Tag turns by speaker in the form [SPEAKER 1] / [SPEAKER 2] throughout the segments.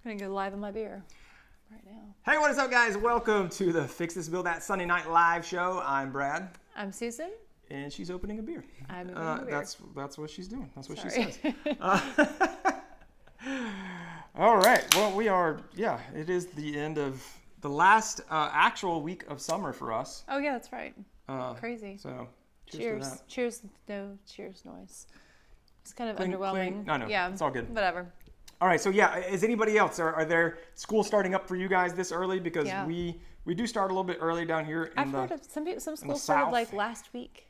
[SPEAKER 1] I'm going to go live on my beer right now.
[SPEAKER 2] Hey, what is up, guys? Welcome to the Fix This Build That Sunday Night Live show. I'm Brad.
[SPEAKER 1] I'm Susan.
[SPEAKER 2] And she's opening a beer.
[SPEAKER 1] I'm opening a beer.
[SPEAKER 2] That's what she's doing. That's what she says. All right. Well, we are, it is the end of the last actual week of summer for us.
[SPEAKER 1] Oh, yeah, that's right. Crazy.
[SPEAKER 2] So,
[SPEAKER 1] cheers.
[SPEAKER 2] To that.
[SPEAKER 1] Cheers. No cheers noise. It's kind of
[SPEAKER 2] Cling,
[SPEAKER 1] underwhelming.
[SPEAKER 2] cling. No,
[SPEAKER 1] yeah,
[SPEAKER 2] it's all good.
[SPEAKER 1] Whatever.
[SPEAKER 2] All right. So, is anybody else? Are there school starting up for you guys this early? Because we do start a little bit early down here.
[SPEAKER 1] I've heard of some schools started like last week.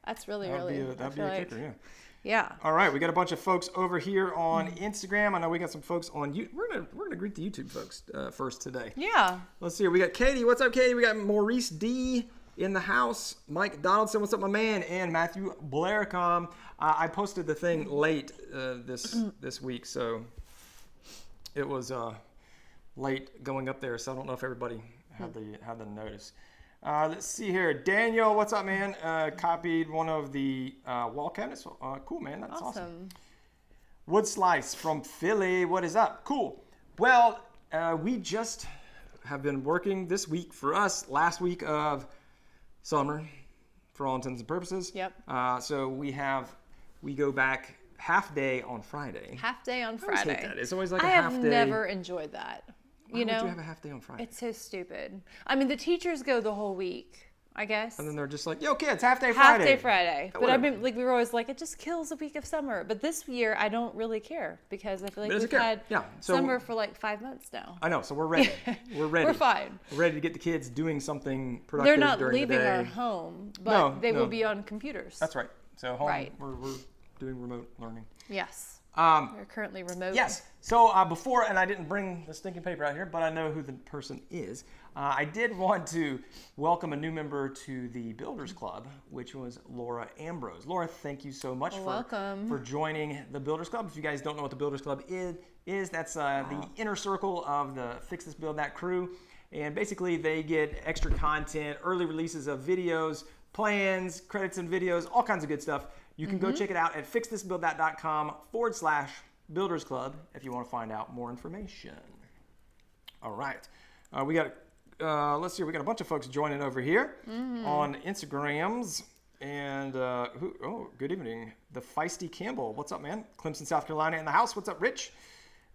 [SPEAKER 1] That's really early.
[SPEAKER 2] That'd be a kicker, yeah.
[SPEAKER 1] Yeah.
[SPEAKER 2] All right, we got a bunch of folks over here on Instagram. I know we got some folks on YouTube. We're gonna greet the YouTube folks first today.
[SPEAKER 1] Yeah.
[SPEAKER 2] Let's see. We got Katie. What's up, Katie? We got Maurice D in the house. Mike Donaldson. What's up, my man? And Matthew Blaircom. I posted the thing late this week, so it was late going up there. So I don't know if everybody had the notice. Let's see here. Daniel, what's up, man? Copied one of the wall cabinets. Cool, man. That's awesome. Wood Slice from Philly. What is up? Cool. Well, we just have been working this week for us, last week of summer, for all intents and purposes.
[SPEAKER 1] Yep.
[SPEAKER 2] So we go back half day on Friday.
[SPEAKER 1] Half day on
[SPEAKER 2] I
[SPEAKER 1] Friday.
[SPEAKER 2] always hate that. It's always like a
[SPEAKER 1] I
[SPEAKER 2] half
[SPEAKER 1] have
[SPEAKER 2] day.
[SPEAKER 1] never enjoyed that.
[SPEAKER 2] Why would you have a half day on Friday?
[SPEAKER 1] It's so stupid. I mean, the teachers go the whole week, I guess.
[SPEAKER 2] And then they're just like, yo, kids, half day Friday.
[SPEAKER 1] Half day Friday. But
[SPEAKER 2] Whatever.
[SPEAKER 1] I mean, like, we were always like, it just kills a week of summer. But this year, I don't really care because I feel like we've had summer for like 5 months now.
[SPEAKER 2] I know, so we're ready. We're ready.
[SPEAKER 1] We're fine.
[SPEAKER 2] We're ready to get the kids doing something productive
[SPEAKER 1] They're not
[SPEAKER 2] during
[SPEAKER 1] leaving
[SPEAKER 2] the day.
[SPEAKER 1] our home, but they will be on computers.
[SPEAKER 2] That's right. So home,
[SPEAKER 1] Right.
[SPEAKER 2] we're doing remote learning.
[SPEAKER 1] Yes.
[SPEAKER 2] Um,
[SPEAKER 1] We're currently remote.
[SPEAKER 2] Yes. So before, and I didn't bring the stinking paper out here, but I know who the person is. I did want to welcome a new member to the Builders Club, which was Laura Ambrose. Laura, thank you so much for joining the Builders Club. If you guys don't know what the Builders Club is that's the inner circle of the Fix This Build That crew. And basically they get extra content, early releases of videos, plans, credits and videos, all kinds of good stuff. You can go check it out at fixthisbuildthat.com/Builders Club if you want to find out more information. All right. We got, let's see, we got a bunch of folks joining over here on Instagrams. And, good evening. The Feisty Campbell. What's up, man? Clemson, South Carolina in the house. What's up, Rich?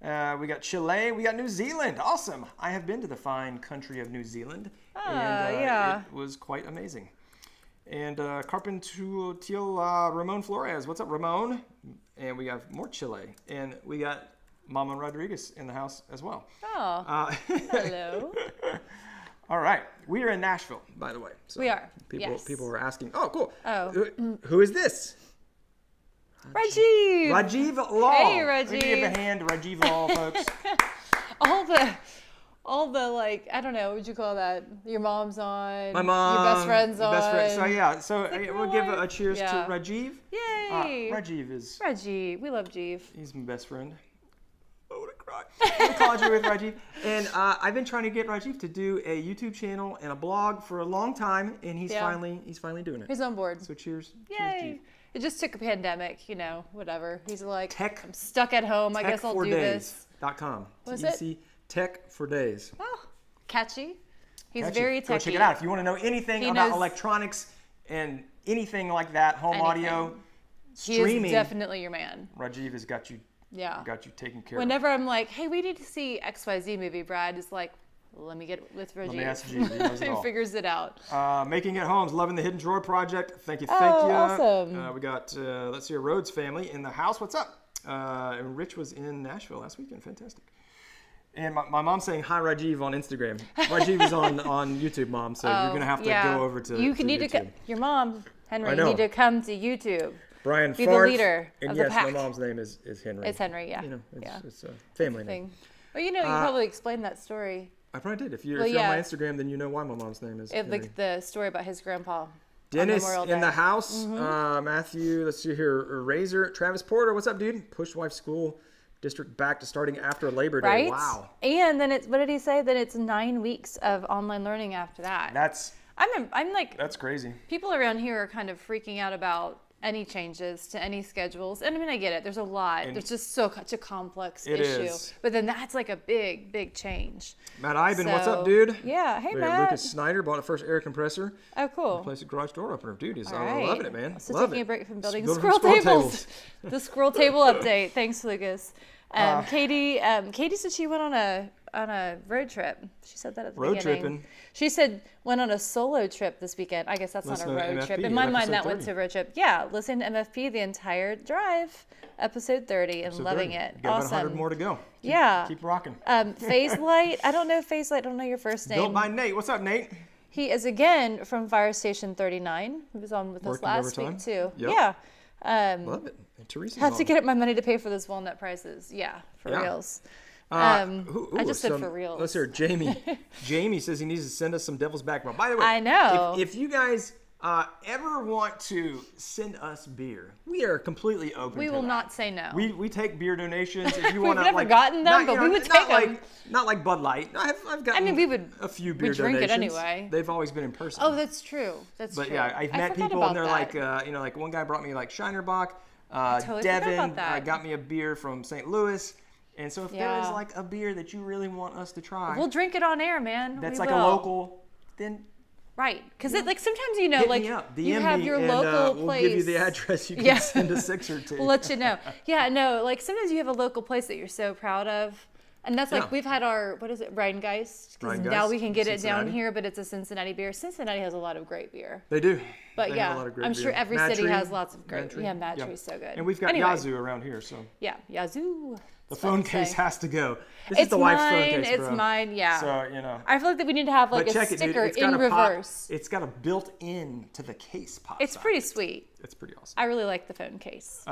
[SPEAKER 2] We got Chile. We got New Zealand. Awesome. I have been to the fine country of New Zealand. It was quite amazing. And Carpintil Ramon Flores. What's up, Ramon? And we have more Chile. And we got Mama Rodriguez in the house as well.
[SPEAKER 1] Oh, hello.
[SPEAKER 2] All right. We are in Nashville, by the way. So
[SPEAKER 1] we are.
[SPEAKER 2] People were asking, oh, cool.
[SPEAKER 1] Oh.
[SPEAKER 2] Who is this?
[SPEAKER 1] Rajiv.
[SPEAKER 2] Rajiv Law.
[SPEAKER 1] Hey, Rajiv.
[SPEAKER 2] Give a hand to Rajiv Law, folks.
[SPEAKER 1] all the like, I don't know, what would you call that? Your mom's on.
[SPEAKER 2] My mom.
[SPEAKER 1] Your best friend's on.
[SPEAKER 2] So we'll give a cheers to Rajiv.
[SPEAKER 1] Yay.
[SPEAKER 2] Rajiv.
[SPEAKER 1] We love Jeev.
[SPEAKER 2] He's my best friend. I want to cry. I'm college with Rajiv. And I've been trying to get Rajiv to do a YouTube channel and a blog for a long time, and he's finally doing it.
[SPEAKER 1] He's on board.
[SPEAKER 2] So cheers.
[SPEAKER 1] Yay.
[SPEAKER 2] Cheers, Jeev.
[SPEAKER 1] It just took a pandemic, whatever. He's like, I'm stuck at home. I guess I'll do this.
[SPEAKER 2] Tech4days.com.
[SPEAKER 1] What's
[SPEAKER 2] it? Tech for Days.
[SPEAKER 1] Oh, catchy. He's
[SPEAKER 2] Catchy.
[SPEAKER 1] very techy.
[SPEAKER 2] Go check it out. If you want to know anything about electronics and anything like that, home audio, streaming.
[SPEAKER 1] He is definitely your man.
[SPEAKER 2] Rajiv has got you.
[SPEAKER 1] Yeah.
[SPEAKER 2] Got you taken care of.
[SPEAKER 1] Whenever I'm like, hey, we need to see XYZ movie, Brad is like, let me get with Rajiv.
[SPEAKER 2] Let me ask Rajiv. He knows it all.
[SPEAKER 1] He figures it out.
[SPEAKER 2] Making It Homes, loving the Hidden Drawer Project. Thank you.
[SPEAKER 1] Awesome.
[SPEAKER 2] We got, let's see, a Rhodes family in the house. What's up? And Rich was in Nashville last weekend. Fantastic. And my mom's saying hi, Rajiv, on Instagram. Rajiv is on YouTube, Mom, so you're going to have to go over to YouTube.
[SPEAKER 1] Your mom, Henry,
[SPEAKER 2] you
[SPEAKER 1] need to come to YouTube.
[SPEAKER 2] Brian
[SPEAKER 1] Be
[SPEAKER 2] Farth,
[SPEAKER 1] the leader
[SPEAKER 2] and
[SPEAKER 1] of
[SPEAKER 2] yes,
[SPEAKER 1] the pack.
[SPEAKER 2] my mom's name is Henry.
[SPEAKER 1] It's Henry, yeah.
[SPEAKER 2] It's a family name.
[SPEAKER 1] Well, you probably explained that story.
[SPEAKER 2] I probably did. If you're on my Instagram, then you know why my mom's name is Henry.
[SPEAKER 1] Like the story about his grandpa.
[SPEAKER 2] Dennis in the house. Matthew, let's see here. Razor. Travis Porter, what's up, dude? Push Wife School District back to starting after Labor Day.
[SPEAKER 1] Right?
[SPEAKER 2] Wow.
[SPEAKER 1] And then what did he say? That it's 9 weeks of online learning after that.
[SPEAKER 2] That's
[SPEAKER 1] I'm like,
[SPEAKER 2] that's crazy.
[SPEAKER 1] People around here are kind of freaking out about any changes to any schedules. And I mean, I get it. There's a lot. There's just such a complex
[SPEAKER 2] issue.
[SPEAKER 1] Is. But then that's like a big, big change.
[SPEAKER 2] Matt Ivan, what's up, dude?
[SPEAKER 1] Yeah. Hey, Matt.
[SPEAKER 2] Lucas Snyder bought a first air compressor.
[SPEAKER 1] Oh, cool.
[SPEAKER 2] Replaced a garage door opener. Dude, he's
[SPEAKER 1] right.
[SPEAKER 2] loving it, man.
[SPEAKER 1] So
[SPEAKER 2] Love
[SPEAKER 1] taking
[SPEAKER 2] it.
[SPEAKER 1] a break from building
[SPEAKER 2] Building
[SPEAKER 1] squirrel tables.
[SPEAKER 2] tables.
[SPEAKER 1] The squirrel table update. Thanks, Lucas. Katie said she went on a road trip. She said that at the beginning.
[SPEAKER 2] Road tripping.
[SPEAKER 1] She said went on a solo trip this weekend. I guess that's not a road trip. In my mind, that went to a road trip. Yeah, listen to MFP the entire drive, episode 30, and loving it.
[SPEAKER 2] You got about 100 more to go. Keep rocking.
[SPEAKER 1] Phase Light. I don't know Phase Light. I don't know your first name.
[SPEAKER 2] Built by Nate. What's up, Nate?
[SPEAKER 1] He is again from Fire Station 39. He was on with us last week too.
[SPEAKER 2] Yep.
[SPEAKER 1] Yeah.
[SPEAKER 2] Love it. And Teresa's
[SPEAKER 1] have to get up my money to pay for those walnut prices. Yeah, for reals. I just said for reals.
[SPEAKER 2] Let's hear Jamie. Jamie says he needs to send us some Devil's Backbone. By the way,
[SPEAKER 1] I know.
[SPEAKER 2] If you guys ever want to send us beer, we are completely open.
[SPEAKER 1] We will not say no.
[SPEAKER 2] We take beer donations. If you want to,
[SPEAKER 1] we've never gotten them, but we would take them.
[SPEAKER 2] Not like Bud Light. I've gotten. A few beer donations.
[SPEAKER 1] We drink it anyway.
[SPEAKER 2] They've always been in person.
[SPEAKER 1] Oh, that's true. That's true.
[SPEAKER 2] But yeah, I've met people and they're like, like one guy brought me like Shinerbach. Devin got me a beer from St. Louis. And so if there is like a beer that you really want us to try,
[SPEAKER 1] we'll drink it on air, man.
[SPEAKER 2] That's like a local, then.
[SPEAKER 1] Right, because like sometimes like you
[SPEAKER 2] DM
[SPEAKER 1] have your
[SPEAKER 2] and,
[SPEAKER 1] local
[SPEAKER 2] we'll
[SPEAKER 1] place.
[SPEAKER 2] We'll give you the address. You can send a 6 or 2.
[SPEAKER 1] We'll let you know. Yeah, no, like sometimes you have a local place that you're so proud of. And that's like we've had our, what is it, Rheingeist? Because now we can get it down here, but it's a Cincinnati beer. Cincinnati has a lot of great beer.
[SPEAKER 2] They do.
[SPEAKER 1] But I'm sure every city has lots of great. Yeah, Mad Tree's so good.
[SPEAKER 2] And we've got Yazoo around here, so.
[SPEAKER 1] Yeah, Yazoo.
[SPEAKER 2] The phone case has to go. This is the wife's phone case, bro.
[SPEAKER 1] It's mine, yeah.
[SPEAKER 2] So,
[SPEAKER 1] I feel like that we need to have like a sticker in reverse.
[SPEAKER 2] It's got a built-in to the case pop.
[SPEAKER 1] It's pretty sweet.
[SPEAKER 2] It's pretty awesome.
[SPEAKER 1] I really like the phone case.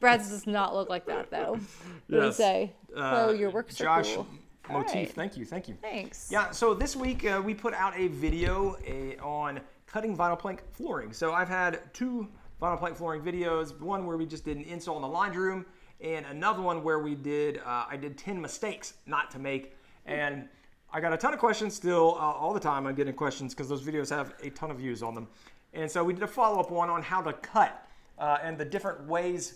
[SPEAKER 1] Brad's does not look like that, though. What do you say? Your works are cool.
[SPEAKER 2] Motif, thank you.
[SPEAKER 1] Thanks.
[SPEAKER 2] Yeah, so this week we put out a video on cutting vinyl plank flooring. So I've had 2 vinyl plank flooring videos. One where we just did an install in the laundry room, and another one where we did I did 10 mistakes not to make. And I got a ton of questions still all the time. I'm getting questions because those videos have a ton of views on them. And so we did a follow-up one on how to cut and the different ways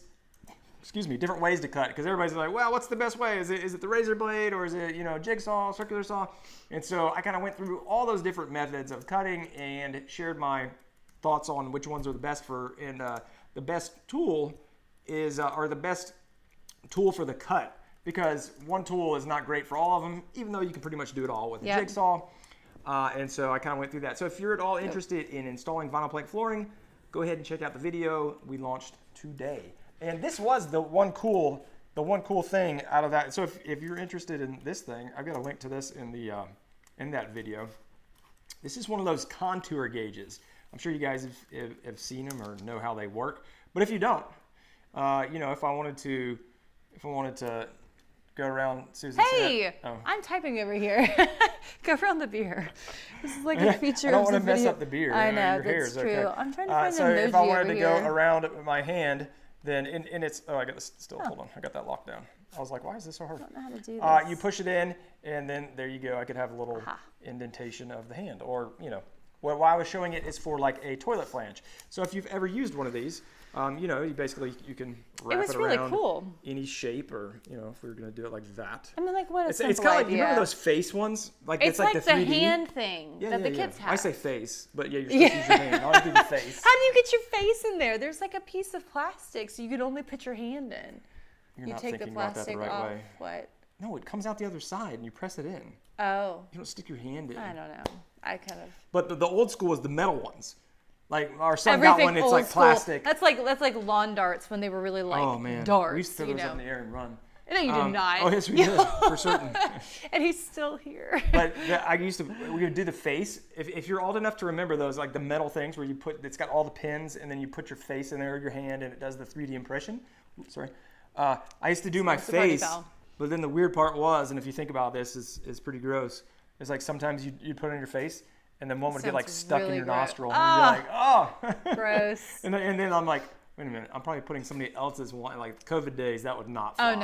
[SPEAKER 2] to cut, because everybody's like, well, what's the best way? Is it the razor blade, or is it jigsaw, circular saw? And so I kind of went through all those different methods of cutting and shared my thoughts on which ones are the best for. And the best tool is or the best tool for the cut, because one tool is not great for all of them, even though you can pretty much do it all with a jigsaw. And so I kind of went through that. So if you're at all interested in installing vinyl plank flooring, go ahead and check out the video we launched today. And this was the one cool thing out of that. So if you're interested in this thing, I've got a link to this in the in that video. This is one of those contour gauges. I'm sure you guys have seen them or know how they work. But if you don't, if I wanted to go around Susan's head. Oh.
[SPEAKER 1] I'm typing over here. Go around the beer. This is like a feature of the video.
[SPEAKER 2] I don't want to mess up the beer.
[SPEAKER 1] I know,
[SPEAKER 2] your
[SPEAKER 1] that's true.
[SPEAKER 2] Okay.
[SPEAKER 1] I'm trying to find
[SPEAKER 2] so
[SPEAKER 1] an emoji
[SPEAKER 2] if I wanted
[SPEAKER 1] over
[SPEAKER 2] to
[SPEAKER 1] here.
[SPEAKER 2] go around with my hand, then and it's I got this still. Hold on, I got that locked down. I was like, why is this so hard?
[SPEAKER 1] I don't know how to do this.
[SPEAKER 2] You push it in, and then there you go. I could have a little indentation of the hand, or why I was showing it is for like a toilet flange. So if you've ever used one of these, you basically you can wrap it around
[SPEAKER 1] really cool.
[SPEAKER 2] any shape, or if we were gonna do it like that.
[SPEAKER 1] I mean, like what a
[SPEAKER 2] it's
[SPEAKER 1] simple
[SPEAKER 2] kind of like,
[SPEAKER 1] idea.
[SPEAKER 2] you remember those face ones?
[SPEAKER 1] It's like the
[SPEAKER 2] 3D?
[SPEAKER 1] hand thing that the kids have.
[SPEAKER 2] I say face, but yeah, you're supposed to use your hand. I do the face.
[SPEAKER 1] How do you get your face in there? There's like a piece of plastic, so you can only put your hand in.
[SPEAKER 2] You're
[SPEAKER 1] you
[SPEAKER 2] not
[SPEAKER 1] take
[SPEAKER 2] thinking
[SPEAKER 1] the plastic
[SPEAKER 2] about that the right
[SPEAKER 1] off.
[SPEAKER 2] way.
[SPEAKER 1] What?
[SPEAKER 2] No, it comes out the other side, and you press it in.
[SPEAKER 1] Oh.
[SPEAKER 2] You don't stick your hand in.
[SPEAKER 1] I don't know. I kind of.
[SPEAKER 2] But the old school is the metal ones. Like our son got one. It's like plastic.
[SPEAKER 1] That's like lawn darts when they were really like darts.
[SPEAKER 2] We used to throw those up in the air and run.
[SPEAKER 1] No, you did not.
[SPEAKER 2] Oh yes, we did for certain.
[SPEAKER 1] And he's still here.
[SPEAKER 2] But we would do the face. If you're old enough to remember those, like the metal things where it's got all the pins, and then you put your face in there or your hand, and it does the 3D impression. Oops, sorry. I used to do my face, but then the weird part was, and if you think about this, is pretty gross. It's like sometimes you'd put it on your face, and then one would get like stuck in your nostril, and you'd be like, oh,
[SPEAKER 1] gross.
[SPEAKER 2] and then I'm like, wait a minute, I'm probably putting somebody else's one, like COVID days, that would not fly.
[SPEAKER 1] Oh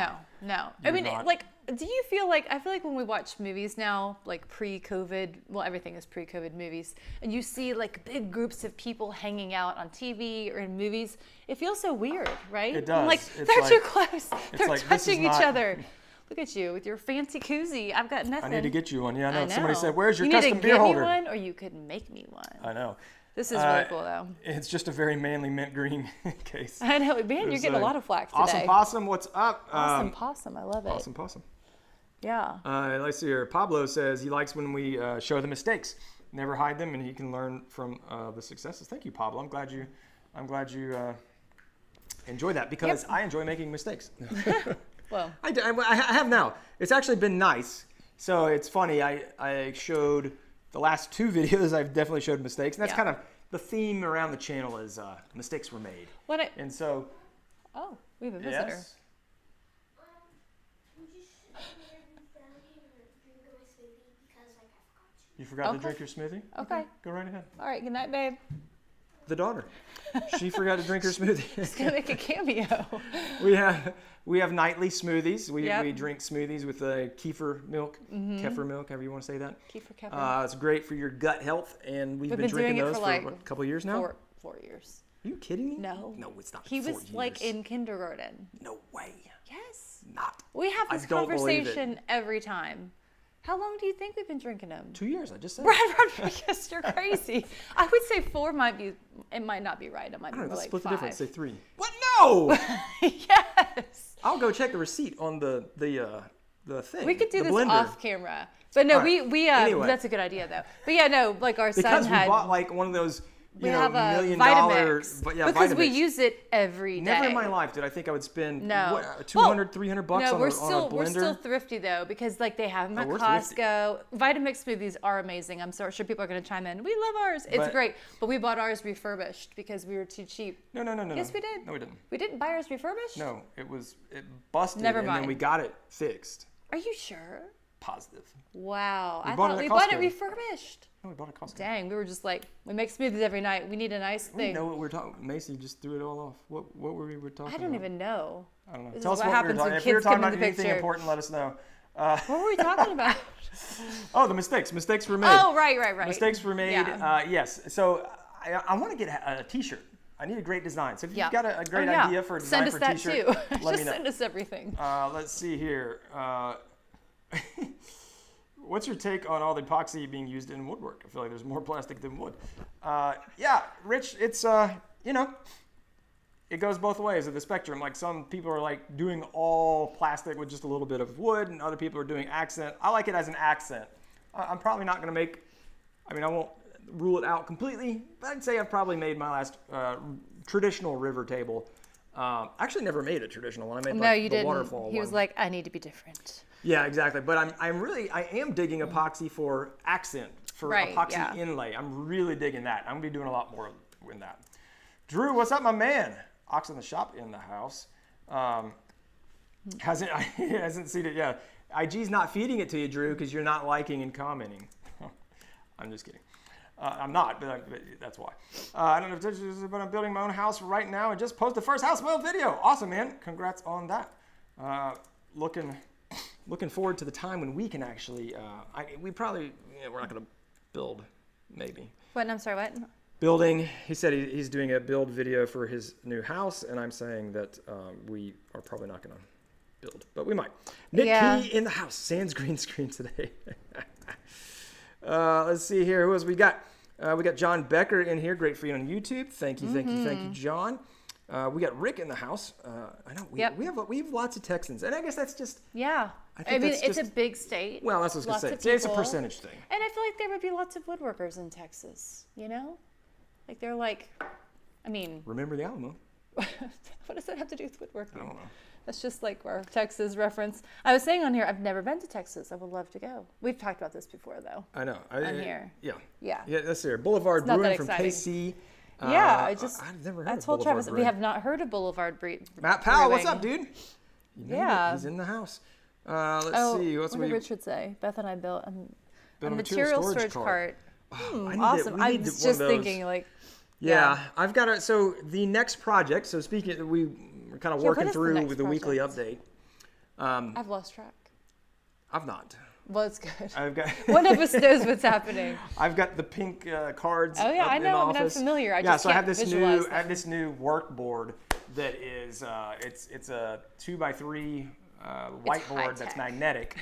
[SPEAKER 1] no. I mean, like Do you feel like, I feel like when we watch movies now, like pre-COVID, well, everything is pre-COVID movies, and you see like big groups of people hanging out on TV or in movies, it feels so weird, right?
[SPEAKER 2] It does.
[SPEAKER 1] Like,
[SPEAKER 2] It's
[SPEAKER 1] they're
[SPEAKER 2] like-
[SPEAKER 1] too close. They're
[SPEAKER 2] like, this is
[SPEAKER 1] touching each
[SPEAKER 2] not-
[SPEAKER 1] other. Look at you with your fancy koozie. I've got nothing.
[SPEAKER 2] I need to get you one. Yeah, I know.
[SPEAKER 1] I know.
[SPEAKER 2] Somebody said, "Where's your
[SPEAKER 1] you
[SPEAKER 2] custom
[SPEAKER 1] need to
[SPEAKER 2] beer
[SPEAKER 1] get
[SPEAKER 2] holder?"
[SPEAKER 1] me one, or you could make me one.
[SPEAKER 2] I know.
[SPEAKER 1] This is really cool, though.
[SPEAKER 2] It's just a very manly mint green case.
[SPEAKER 1] I know, man. You're getting a lot of flack today.
[SPEAKER 2] Awesome Possum, what's up?
[SPEAKER 1] Awesome Possum. I love it.
[SPEAKER 2] Awesome Possum.
[SPEAKER 1] Yeah.
[SPEAKER 2] Let's see here. Pablo says he likes when we show the mistakes, never hide them, and he can learn from the successes. Thank you, Pablo. I'm glad you enjoy that because I enjoy making mistakes.
[SPEAKER 1] Well,
[SPEAKER 2] I have now. It's actually been nice. So it's funny. I showed the last 2 videos. I've definitely showed mistakes, and that's kind of the theme around the channel is mistakes were made. And so.
[SPEAKER 1] Oh, we have a visitor.
[SPEAKER 2] Yes. You forgot to drink your smoothie?
[SPEAKER 1] Okay.
[SPEAKER 2] Go right ahead.
[SPEAKER 1] All right. Good night, babe.
[SPEAKER 2] The daughter. She forgot to drink her smoothie.
[SPEAKER 1] Just gonna make a cameo.
[SPEAKER 2] We have nightly smoothies. We
[SPEAKER 1] Yep.
[SPEAKER 2] drink smoothies with kefir milk, kefir milk, however you want to say that.
[SPEAKER 1] Kefir.
[SPEAKER 2] It's great for your gut health, and we've been
[SPEAKER 1] doing
[SPEAKER 2] drinking
[SPEAKER 1] it
[SPEAKER 2] those
[SPEAKER 1] for
[SPEAKER 2] for
[SPEAKER 1] like
[SPEAKER 2] what, a couple of years now.
[SPEAKER 1] 4 years.
[SPEAKER 2] Are you kidding me?
[SPEAKER 1] No.
[SPEAKER 2] No, it's not.
[SPEAKER 1] He
[SPEAKER 2] 4
[SPEAKER 1] was
[SPEAKER 2] years.
[SPEAKER 1] like in kindergarten.
[SPEAKER 2] No way.
[SPEAKER 1] Yes.
[SPEAKER 2] Not.
[SPEAKER 1] We have this
[SPEAKER 2] I don't believe it.
[SPEAKER 1] conversation every time. How long do you think we've been drinking them?
[SPEAKER 2] 2 years. I just said.
[SPEAKER 1] Brad Rodriguez, you're crazy. I would say 4 might be. It might not be right. It might be more
[SPEAKER 2] Let's
[SPEAKER 1] like
[SPEAKER 2] split
[SPEAKER 1] 5.
[SPEAKER 2] the difference. Say 3. What? No.
[SPEAKER 1] Yes.
[SPEAKER 2] I'll go check the receipt on the thing.
[SPEAKER 1] We could do
[SPEAKER 2] the
[SPEAKER 1] this
[SPEAKER 2] blender.
[SPEAKER 1] off camera. But no,
[SPEAKER 2] All right.
[SPEAKER 1] we
[SPEAKER 2] Anyway.
[SPEAKER 1] that's a good idea though. But yeah, no, like our
[SPEAKER 2] Because
[SPEAKER 1] son
[SPEAKER 2] we
[SPEAKER 1] had.
[SPEAKER 2] bought like one of those.
[SPEAKER 1] We
[SPEAKER 2] You know,
[SPEAKER 1] have a
[SPEAKER 2] $1 million. But
[SPEAKER 1] because we
[SPEAKER 2] Vitamix.
[SPEAKER 1] use it every day.
[SPEAKER 2] Never in my life did I think I would spend
[SPEAKER 1] No.
[SPEAKER 2] what, 200, 300 bucks
[SPEAKER 1] No,
[SPEAKER 2] on,
[SPEAKER 1] we're
[SPEAKER 2] a
[SPEAKER 1] still
[SPEAKER 2] blender.
[SPEAKER 1] we're still thrifty though because like they have them at
[SPEAKER 2] we're thrifty.
[SPEAKER 1] Costco. Vitamix smoothies are amazing. I'm so sure people are going to chime in. We love ours. It's
[SPEAKER 2] But-
[SPEAKER 1] great, but we bought ours refurbished because we were too cheap.
[SPEAKER 2] No.
[SPEAKER 1] Yes, we did.
[SPEAKER 2] No, we didn't.
[SPEAKER 1] We didn't buy ours refurbished.
[SPEAKER 2] No, it busted,
[SPEAKER 1] Never
[SPEAKER 2] and
[SPEAKER 1] mind.
[SPEAKER 2] then we got it fixed.
[SPEAKER 1] Are you sure?
[SPEAKER 2] Positive.
[SPEAKER 1] Wow.
[SPEAKER 2] We
[SPEAKER 1] I
[SPEAKER 2] bought
[SPEAKER 1] thought
[SPEAKER 2] it
[SPEAKER 1] we
[SPEAKER 2] at
[SPEAKER 1] bought it
[SPEAKER 2] Costco.
[SPEAKER 1] refurbished.
[SPEAKER 2] No, we bought it at Costco.
[SPEAKER 1] Dang, we were just like, we make smoothies every night. We need a nice
[SPEAKER 2] We
[SPEAKER 1] thing.
[SPEAKER 2] know what we're talking. Macy just threw it all off. What were we talking?
[SPEAKER 1] I don't even know.
[SPEAKER 2] I don't know.
[SPEAKER 1] This
[SPEAKER 2] Tell
[SPEAKER 1] is
[SPEAKER 2] us
[SPEAKER 1] what
[SPEAKER 2] what we were
[SPEAKER 1] happens
[SPEAKER 2] talking.
[SPEAKER 1] when
[SPEAKER 2] If we were
[SPEAKER 1] kids
[SPEAKER 2] talking
[SPEAKER 1] come
[SPEAKER 2] about
[SPEAKER 1] into the
[SPEAKER 2] anything
[SPEAKER 1] picture.
[SPEAKER 2] important, let us know.
[SPEAKER 1] What were we talking about?
[SPEAKER 2] Oh, the mistakes. Mistakes were made.
[SPEAKER 1] Oh, right.
[SPEAKER 2] Mistakes were made.
[SPEAKER 1] Yeah.
[SPEAKER 2] Yes. So I want to get a T-shirt. I need a great design. So if
[SPEAKER 1] Yeah.
[SPEAKER 2] you've got a great
[SPEAKER 1] Oh, yeah.
[SPEAKER 2] idea for a design
[SPEAKER 1] send us
[SPEAKER 2] for a
[SPEAKER 1] that
[SPEAKER 2] T-shirt,
[SPEAKER 1] too.
[SPEAKER 2] let
[SPEAKER 1] Just
[SPEAKER 2] me know.
[SPEAKER 1] send us everything.
[SPEAKER 2] Let's see here. What's your take on all the epoxy being used in woodwork? I feel like there's more plastic than wood. Yeah, Rich, it's, it goes both ways of the spectrum. Like some people are like doing all plastic with just a little bit of wood, and other people are doing accent. I like it as an accent. I'm probably not going to I won't rule it out completely, but I'd say I've probably made my last traditional river table. Actually never made a traditional one. I made
[SPEAKER 1] No, you
[SPEAKER 2] the
[SPEAKER 1] didn't.
[SPEAKER 2] waterfall
[SPEAKER 1] He was
[SPEAKER 2] one.
[SPEAKER 1] like, I need to be different.
[SPEAKER 2] Yeah, exactly. But I am digging epoxy for accent, for
[SPEAKER 1] Right,
[SPEAKER 2] epoxy
[SPEAKER 1] yeah.
[SPEAKER 2] inlay. I'm really digging that. I'm gonna be doing a lot more in that. Drew, what's up, my man? Ox in the shop in the house. Hasn't seen it yet. IG's not feeding it to you, Drew, because you're not liking and commenting. I'm just kidding. I'm not, but that's why. I don't know if this is, but I'm building my own house right now and just posted the first house build video. Awesome, man. Congrats on that. Looking forward to the time when we can actually, we're not going to build, maybe.
[SPEAKER 1] What? I'm sorry, what?
[SPEAKER 2] Building, he said he's doing a build video for his new house, and I'm saying that we are probably not going to build, but we might. Nick Key in the house, sans green screen today. Let's see here, who else we got? We got John Becker in here, great for you on YouTube. Thank you, John. We got Rick in the house. I know we have lots of Texans, and I guess that's just
[SPEAKER 1] I mean, it's a big state.
[SPEAKER 2] Well, that's what I was going to say. It's a percentage thing.
[SPEAKER 1] And I feel like there would be lots of woodworkers in Texas, you know? Like they're like, I mean.
[SPEAKER 2] Remember the Alamo.
[SPEAKER 1] What does that have to do with woodworking?
[SPEAKER 2] I don't know.
[SPEAKER 1] That's just like our Texas reference. I was saying on here, I've never been to Texas. I would love to go. We've talked about this before, though.
[SPEAKER 2] I know.
[SPEAKER 1] On here.
[SPEAKER 2] Yeah, that's there. Boulevard
[SPEAKER 1] not
[SPEAKER 2] Brewing
[SPEAKER 1] that
[SPEAKER 2] from
[SPEAKER 1] exciting.
[SPEAKER 2] KC. I've never heard
[SPEAKER 1] I
[SPEAKER 2] of
[SPEAKER 1] told
[SPEAKER 2] Boulevard
[SPEAKER 1] Travis
[SPEAKER 2] Brewing.
[SPEAKER 1] we have not heard of Boulevard Brewing.
[SPEAKER 2] Matt Powell, what's up, dude? You made
[SPEAKER 1] Yeah.
[SPEAKER 2] it. He's in the house. Let's see.
[SPEAKER 1] What did Richard say? Beth and I built a
[SPEAKER 2] Built
[SPEAKER 1] material storage cart. Awesome. I was just thinking, like.
[SPEAKER 2] Yeah, I've got it. So the next project. So speaking, we're kind of working
[SPEAKER 1] what is the
[SPEAKER 2] through
[SPEAKER 1] next
[SPEAKER 2] with the weekly
[SPEAKER 1] project?
[SPEAKER 2] update.
[SPEAKER 1] I've lost track.
[SPEAKER 2] I've not.
[SPEAKER 1] Well, it's good.
[SPEAKER 2] I've got.
[SPEAKER 1] One of us knows what's happening.
[SPEAKER 2] I've got the pink cards.
[SPEAKER 1] Oh yeah,
[SPEAKER 2] up
[SPEAKER 1] I
[SPEAKER 2] in the
[SPEAKER 1] know. I mean, I'm
[SPEAKER 2] office.
[SPEAKER 1] familiar. I
[SPEAKER 2] Yeah,
[SPEAKER 1] just
[SPEAKER 2] so I
[SPEAKER 1] can't
[SPEAKER 2] have this
[SPEAKER 1] visualize
[SPEAKER 2] new.
[SPEAKER 1] them.
[SPEAKER 2] I have this new work board that is. It's a 2x3 whiteboard that's magnetic.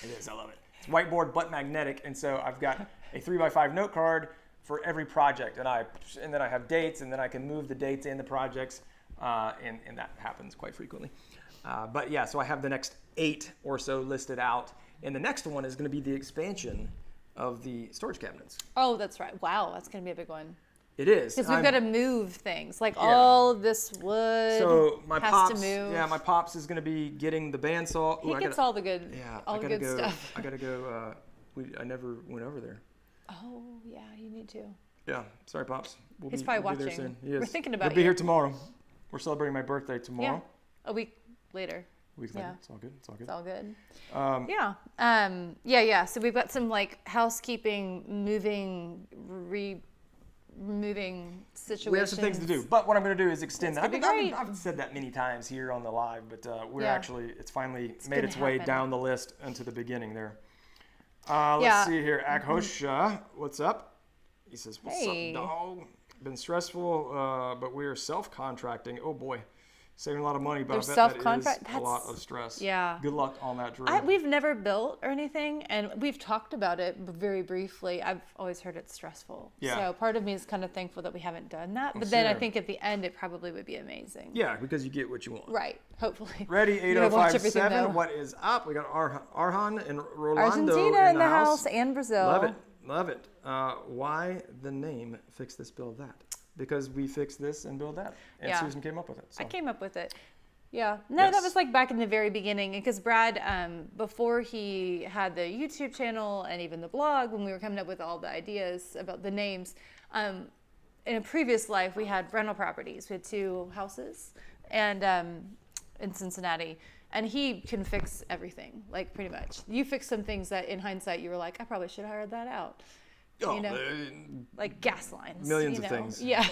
[SPEAKER 2] It is. I love it. It's whiteboard but magnetic, and so I've got a 3x5 note card for every project, and then I have dates, and then I can move the dates and the projects, and that happens quite frequently. But yeah, so I have the next 8 or so listed out, and the next one is going to be the expansion of the storage cabinets.
[SPEAKER 1] Oh, that's right. Wow, that's going to be a big one.
[SPEAKER 2] It is.
[SPEAKER 1] Because we've got to move things. Like
[SPEAKER 2] Yeah.
[SPEAKER 1] all of this wood
[SPEAKER 2] So my
[SPEAKER 1] has
[SPEAKER 2] pops,
[SPEAKER 1] to move.
[SPEAKER 2] yeah, my pops is going to be getting the bandsaw.
[SPEAKER 1] He gets all the good,
[SPEAKER 2] Yeah,
[SPEAKER 1] all
[SPEAKER 2] I
[SPEAKER 1] the
[SPEAKER 2] gotta
[SPEAKER 1] good
[SPEAKER 2] go.
[SPEAKER 1] stuff.
[SPEAKER 2] I gotta go. I never went over there.
[SPEAKER 1] Oh, yeah, you need to.
[SPEAKER 2] Yeah, sorry, pops.
[SPEAKER 1] He's probably
[SPEAKER 2] we'll be there
[SPEAKER 1] watching.
[SPEAKER 2] soon. He is.
[SPEAKER 1] We're thinking about
[SPEAKER 2] He'll be
[SPEAKER 1] you.
[SPEAKER 2] here tomorrow. We're celebrating my birthday tomorrow.
[SPEAKER 1] Yeah, a week later.
[SPEAKER 2] A week later.
[SPEAKER 1] Yeah.
[SPEAKER 2] It's all good. It's all good.
[SPEAKER 1] It's all good.
[SPEAKER 2] Um,
[SPEAKER 1] Yeah. So we've got some like housekeeping, moving situations.
[SPEAKER 2] We have some things to do, but what I'm going to do is extend that.
[SPEAKER 1] gonna be great.
[SPEAKER 2] I've said that many times here on the live, but we're
[SPEAKER 1] Yeah.
[SPEAKER 2] actually, it's finally made
[SPEAKER 1] gonna
[SPEAKER 2] its way
[SPEAKER 1] happen.
[SPEAKER 2] down the list into the beginning there. Let's
[SPEAKER 1] Yeah.
[SPEAKER 2] see here. Akhosha, what's up? He says, what's
[SPEAKER 1] Hey.
[SPEAKER 2] up, dog? Been stressful, but we're self-contracting. Oh boy. Saving a lot of money, but
[SPEAKER 1] There's
[SPEAKER 2] I bet that is
[SPEAKER 1] self-contract-
[SPEAKER 2] a lot
[SPEAKER 1] that's-
[SPEAKER 2] of stress.
[SPEAKER 1] yeah.
[SPEAKER 2] Good luck on that, Drew.
[SPEAKER 1] We've never built or anything, and we've talked about it very briefly. I've always heard it's stressful.
[SPEAKER 2] Yeah.
[SPEAKER 1] So part of me is kind of thankful that we haven't done that. But then I
[SPEAKER 2] Sure.
[SPEAKER 1] think at the end, it probably would be amazing.
[SPEAKER 2] Yeah, because you get what you want.
[SPEAKER 1] Right. Hopefully.
[SPEAKER 2] Ready,
[SPEAKER 1] You gotta watch everything,
[SPEAKER 2] 8057.
[SPEAKER 1] though.
[SPEAKER 2] What is up? We got Arhan and Rolando
[SPEAKER 1] Argentina in the house and Brazil.
[SPEAKER 2] Love it. Love it. Why the name Fix This, Build That? Because we fix this and build that. And
[SPEAKER 1] Yeah.
[SPEAKER 2] Susan came up with it. So.
[SPEAKER 1] I came up with it. Yeah. No, that
[SPEAKER 2] Yes.
[SPEAKER 1] was like back in the very beginning. Because Brad, before he had the YouTube channel and even the blog, when we were coming up with all the ideas about the names, in a previous life, we had rental properties. We had 2 houses and in Cincinnati. And he can fix everything, like pretty much. You fix some things that in hindsight, you were like, I probably should have hired that out.
[SPEAKER 2] Oh,
[SPEAKER 1] You know? Like gas lines.
[SPEAKER 2] Millions
[SPEAKER 1] you
[SPEAKER 2] of
[SPEAKER 1] know?
[SPEAKER 2] things.
[SPEAKER 1] Yeah.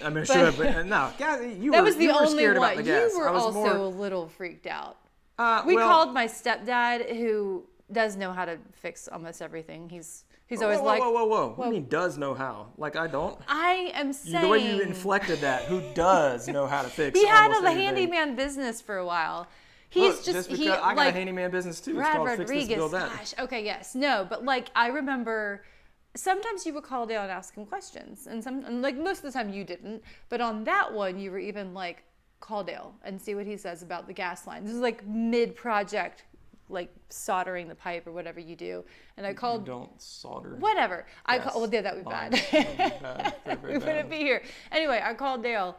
[SPEAKER 2] I mean,
[SPEAKER 1] But-
[SPEAKER 2] sure, but no. You
[SPEAKER 1] That
[SPEAKER 2] were,
[SPEAKER 1] was the
[SPEAKER 2] you were
[SPEAKER 1] only
[SPEAKER 2] scared
[SPEAKER 1] one.
[SPEAKER 2] about the gas.
[SPEAKER 1] You were
[SPEAKER 2] I was
[SPEAKER 1] also
[SPEAKER 2] more,
[SPEAKER 1] a little freaked out.
[SPEAKER 2] well,
[SPEAKER 1] called my stepdad, who does know how to fix almost everything. He's always
[SPEAKER 2] whoa,
[SPEAKER 1] like,
[SPEAKER 2] whoa, whoa, whoa. What do you mean does know how? Like I don't?
[SPEAKER 1] I am saying.
[SPEAKER 2] The way you inflected that, who does know how to fix
[SPEAKER 1] He had
[SPEAKER 2] almost
[SPEAKER 1] a
[SPEAKER 2] anything?
[SPEAKER 1] handyman business for a while. He's
[SPEAKER 2] Look,
[SPEAKER 1] he
[SPEAKER 2] because I got
[SPEAKER 1] like
[SPEAKER 2] a handyman business too. It's
[SPEAKER 1] Brad
[SPEAKER 2] called Fix This,
[SPEAKER 1] Rodriguez.
[SPEAKER 2] Build That.
[SPEAKER 1] Gosh, okay, yes, no, but like I remember. Sometimes you would call Dale and ask him questions, and like most of the time you didn't. But on that one, you were even like, call Dale and see what he says about the gas line. This is like mid-project, like soldering the pipe or whatever you do. And I called.
[SPEAKER 2] You don't solder.
[SPEAKER 1] Whatever. I
[SPEAKER 2] Yes.
[SPEAKER 1] called. Well, yeah, that would be
[SPEAKER 2] Fine.
[SPEAKER 1] bad.
[SPEAKER 2] Bad. Very, very
[SPEAKER 1] We wouldn't
[SPEAKER 2] bad.
[SPEAKER 1] be here. Anyway, I called Dale,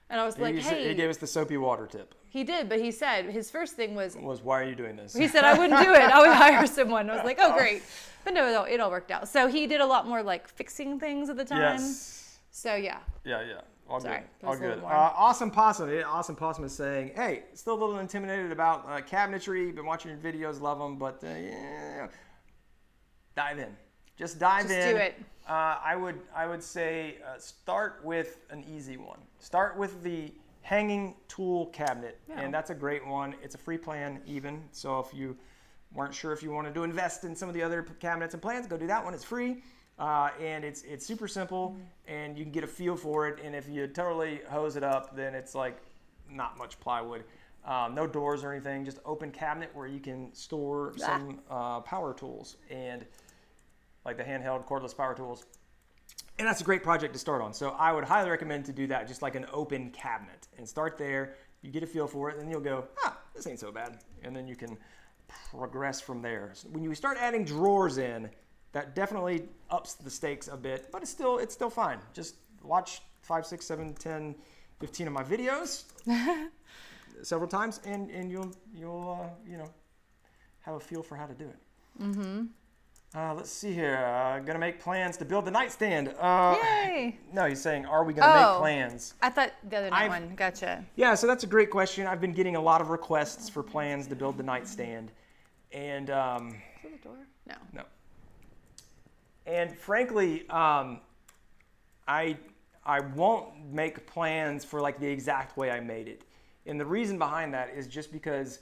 [SPEAKER 1] and I was like,
[SPEAKER 2] He gave us the soapy water tip.
[SPEAKER 1] He did, but he said his first thing was,
[SPEAKER 2] Why are you doing this?
[SPEAKER 1] he said I wouldn't do it. I would hire someone. I was like, oh great, but no, it all worked out. So he did a lot more like fixing things at the time.
[SPEAKER 2] Yes.
[SPEAKER 1] So yeah.
[SPEAKER 2] Yeah. All
[SPEAKER 1] Sorry,
[SPEAKER 2] good.
[SPEAKER 1] that was
[SPEAKER 2] All
[SPEAKER 1] a little
[SPEAKER 2] good.
[SPEAKER 1] more.
[SPEAKER 2] Awesome Possum. Yeah, Awesome Possum is saying, hey, still a little intimidated about cabinetry. Been watching your videos, love them, but yeah. Dive in. Just dive in.
[SPEAKER 1] Just do it.
[SPEAKER 2] I would say start with an easy one. Start with the hanging tool cabinet,
[SPEAKER 1] Yeah.
[SPEAKER 2] and that's a great one. It's a free plan even, so if you weren't sure if you wanted to invest in some of the other cabinets and plans, go do that one. It's free, and it's super simple, and you can get a feel for it. And if you totally hose it up, then it's like not much plywood, no doors or anything, just open cabinet where you can store some power tools and like the handheld cordless power tools. And that's a great project to start on. So I would highly recommend to do that, just like an open cabinet, and start there. You get a feel for it, and then you'll go, this ain't so bad. And then you can progress from there. So when you start adding drawers in, that definitely ups the stakes a bit, but it's still fine. Just watch 5, 6, 7, 10, 15 of my videos several times, and you'll have a feel for how to do it. Mm-hmm. Let's see here. Gonna make plans to build the nightstand.
[SPEAKER 1] Yay!
[SPEAKER 2] No, he's saying, are we gonna make plans?
[SPEAKER 1] I thought the other night one. Gotcha.
[SPEAKER 2] Yeah, so that's a great question. I've been getting a lot of requests for plans to build the nightstand, and
[SPEAKER 1] Is that the door? No.
[SPEAKER 2] no. And frankly, I won't make plans for like the exact way I made it, and the reason behind that is just because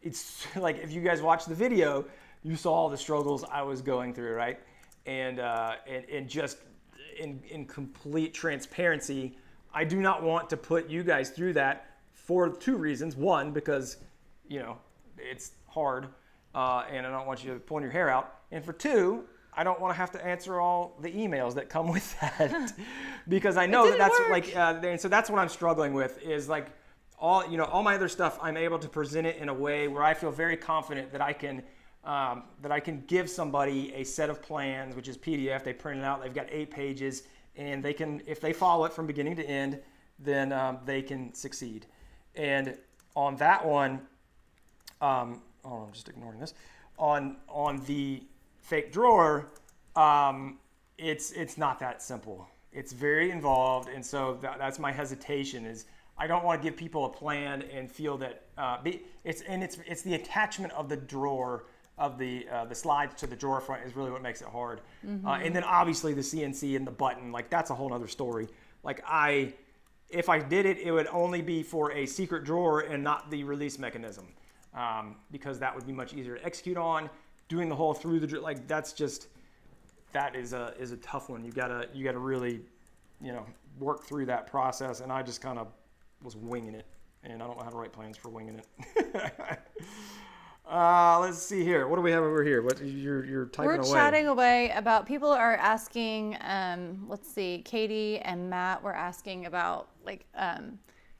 [SPEAKER 2] it's like if you guys watch the video, you saw all the struggles I was going through, right? And just in complete transparency, I do not want to put you guys through that for 2 reasons. One, because it's hard, and I don't want you to pull your hair out. And for 2, I don't want to have to answer all the emails that come with that, because I know that's work. And so that's what I'm struggling with is like all my other stuff. I'm able to present it in a way where I feel very confident that I can give somebody a set of plans, which is PDF. They print it out. They've got 8 pages, and they can, if they follow it from beginning to end, then they can succeed. And on that one, I'm just ignoring this. On the fake drawer, it's not that simple. It's very involved, and so that's my hesitation. Is I don't want to give people a plan and feel that it's the attachment of the drawer of the slides to the drawer front is really what makes it hard. And then obviously the CNC and the button, like that's a whole other story. Like if I did it, it would only be for a secret drawer and not the release mechanism, because that would be much easier to execute on. Doing the whole through the like that is a tough one. You gotta really work through that process, and I just kind of was winging it, and I don't know how to write plans for winging it. Let's see here. What do we have over here? What you're typing away?
[SPEAKER 1] We're chatting away about people are asking. Let's see. Katie and Matt were asking about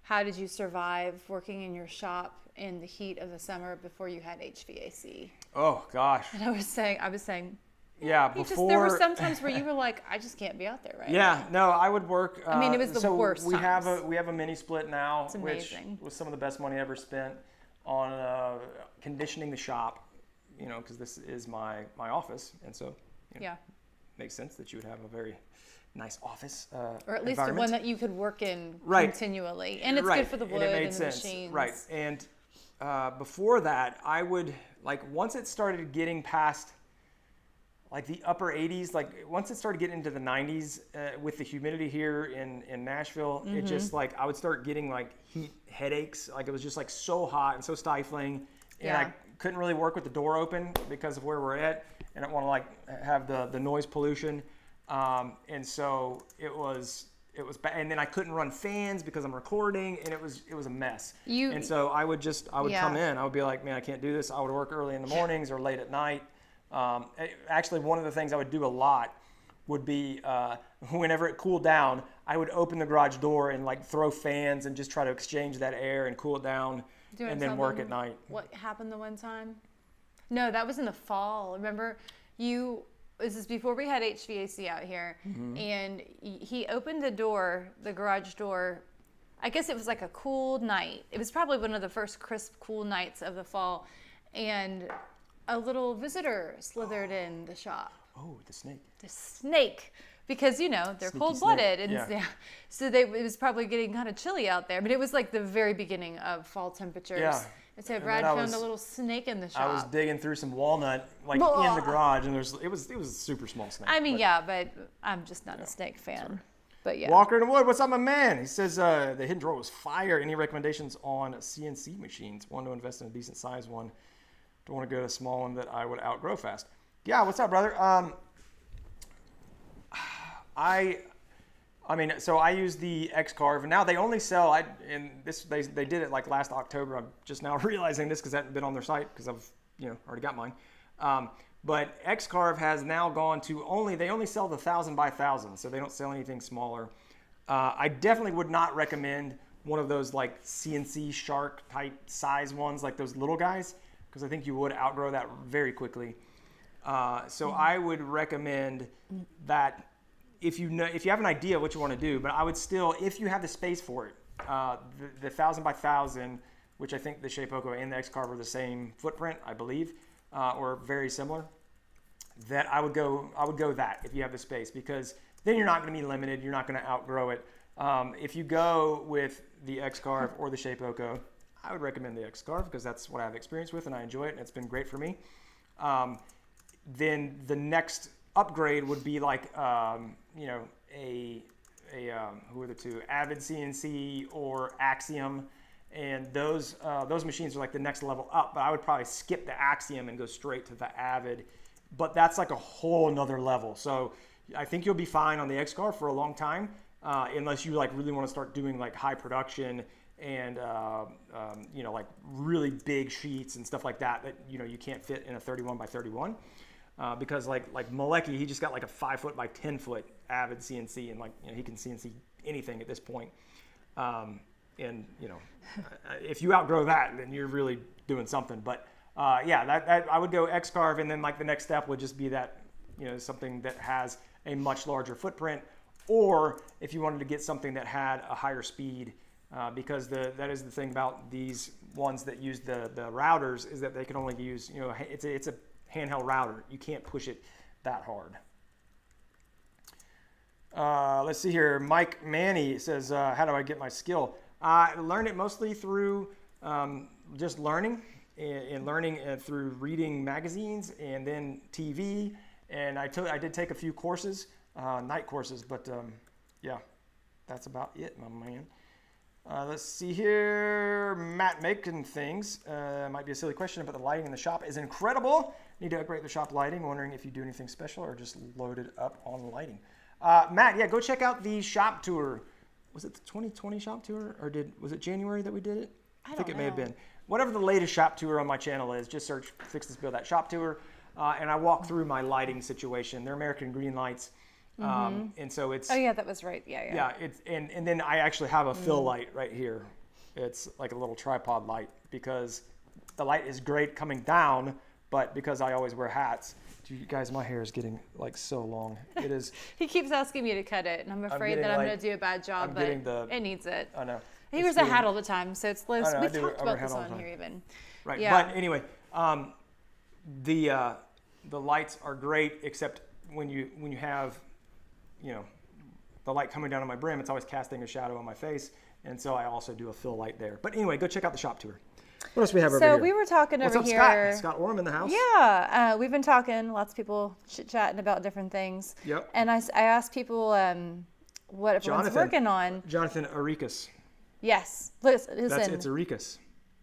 [SPEAKER 1] how did you survive working in your shop in the heat of the summer before you had HVAC?
[SPEAKER 2] Oh gosh.
[SPEAKER 1] And I was saying.
[SPEAKER 2] Yeah,
[SPEAKER 1] there were some times where you were like, I just can't be out there right now.
[SPEAKER 2] Yeah, no, I would work.
[SPEAKER 1] I mean, it was the worst
[SPEAKER 2] we
[SPEAKER 1] times.
[SPEAKER 2] have a mini split now,
[SPEAKER 1] It's amazing.
[SPEAKER 2] which was some of the best money I ever spent on conditioning the shop, because this is my office, and so makes sense that you would have a very nice office
[SPEAKER 1] or at least one that you could work in continually, and it's good for the wood and the machines.
[SPEAKER 2] Right, and before that, I would once it started getting past the upper 80s, once it started getting into the 90s with the humidity here in Nashville, it just I would start getting heat headaches. It was just so hot and so stifling, and I couldn't really work with the door open because of where we're at, and I don't want to have the noise pollution, and so it was bad. And then I couldn't run fans because I'm recording, and it was a mess. And so I would come in, I would be like, man, I can't do this. I would work early in the mornings or late at night. Actually, one of the things I would do a lot would be whenever it cooled down, I would open the garage door and throw fans and just try to exchange that air and cool it down, and then work at night.
[SPEAKER 1] What happened the one time? No, that was in the fall. Remember, this is before we had HVAC out here, and he opened the garage door. I guess it was a cool night. It was probably one of the first crisp, cool nights of the fall, and a little visitor slithered in the shop.
[SPEAKER 2] Oh, the snake.
[SPEAKER 1] The snake. Because, they're
[SPEAKER 2] Sneaky
[SPEAKER 1] cold-blooded.
[SPEAKER 2] Snake.
[SPEAKER 1] And so it was probably getting kind of chilly out there. But it was the very beginning of fall temperatures.
[SPEAKER 2] Yeah.
[SPEAKER 1] And so Brad found a little snake in the shop.
[SPEAKER 2] I was digging through some walnut, in the garage, and it was a super small snake.
[SPEAKER 1] I mean, but I'm just not a snake fan. Sorry. But yeah.
[SPEAKER 2] Walker in the Wood, what's up, my man? He says the hidden drawer was fire. Any recommendations on CNC machines? Want to invest in a decent size one. Don't want to go to a small one that I would outgrow fast. Yeah, what's up, brother? So I use the X-Carve, and now they only sell. They did it last October. I'm just now realizing this because I haven't been on their site because I've already got mine. But X-Carve has now gone to they only sell the 1,000 by 1,000, so they don't sell anything smaller. I definitely would not recommend one of those CNC Shark type size ones, those little guys, because I think you would outgrow that very quickly. So I would recommend that if you have an idea of what you want to do, but I would still, if you have the space for it, the 1,000 by 1,000, which I think the Shapeoko and the X-Carve are the same footprint, I believe, or very similar, that I would go that if you have the space, because then you're not going to be limited. You're not going to outgrow it. If you go with the X-Carve or the Shapeoko, I would recommend the X-Carve because that's what I have experience with and I enjoy it, and it's been great for me. Then the next upgrade would be who are the two? Avid CNC or Axiom. And those machines are like the next level up, but I would probably skip the Axiom and go straight to the Avid. But that's like a whole nother level. So I think you'll be fine on the X-Carve for a long time, unless you like really want to start doing like high production and like really big sheets and stuff like that you can't fit in a 31 by 31. Because like Malecki, he just got like a 5 foot by 10 foot Avid CNC, and he can CNC anything at this point. And if you outgrow that, then you're really doing something. But that I would go X-Carve, and then like the next step would just be that something that has a much larger footprint, or if you wanted to get something that had a higher speed, because that is the thing about these ones that use the routers, is that they can only use it's a handheld router. You can't push it that hard. Let's see here. Mike Manny says, how do I get my skill? I learned it mostly through just learning and learning through reading magazines and then TV. And I did take a few courses, night courses, but that's about it, my man. Let's see here. Matt Making Things. Might be a silly question, but the lighting in the shop is incredible. Need to upgrade the shop lighting. Wondering if you do anything special or just load it up on lighting. Matt, go check out the shop tour. Was it the 2020 shop tour, or was it January that we did it? I think it may have been. Whatever the latest shop tour on my channel is, just search Fix This Build That shop tour, and I walk through my lighting situation. They're American Green lights, and so it's.
[SPEAKER 1] Oh yeah, that was right. Yeah.
[SPEAKER 2] Yeah, it's and then I actually have a fill light right here. It's like a little tripod light, because the light is great coming down, but because I always wear hats. You guys, my hair is getting like so long. It is.
[SPEAKER 1] He keeps asking me to cut it, and I'm afraid that I'm going to do a bad job, but it needs it.
[SPEAKER 2] I know.
[SPEAKER 1] He wears a hat all the time, so it's less. We've talked about this on here even.
[SPEAKER 2] Right. Yeah. But anyway, the lights are great, except when you have, the light coming down on my brim, it's always casting a shadow on my face, and so I also do a fill light there. But anyway, go check out the shop tour. What else we have over here?
[SPEAKER 1] So we were talking over here.
[SPEAKER 2] What's up, Scott? Scott Orm in the house.
[SPEAKER 1] Yeah, we've been talking. Lots of people chit-chatting about different things.
[SPEAKER 2] Yep.
[SPEAKER 1] And I asked people what everyone's working on.
[SPEAKER 2] Jonathan Arikas.
[SPEAKER 1] Yes. Listen.
[SPEAKER 2] It's Arikas.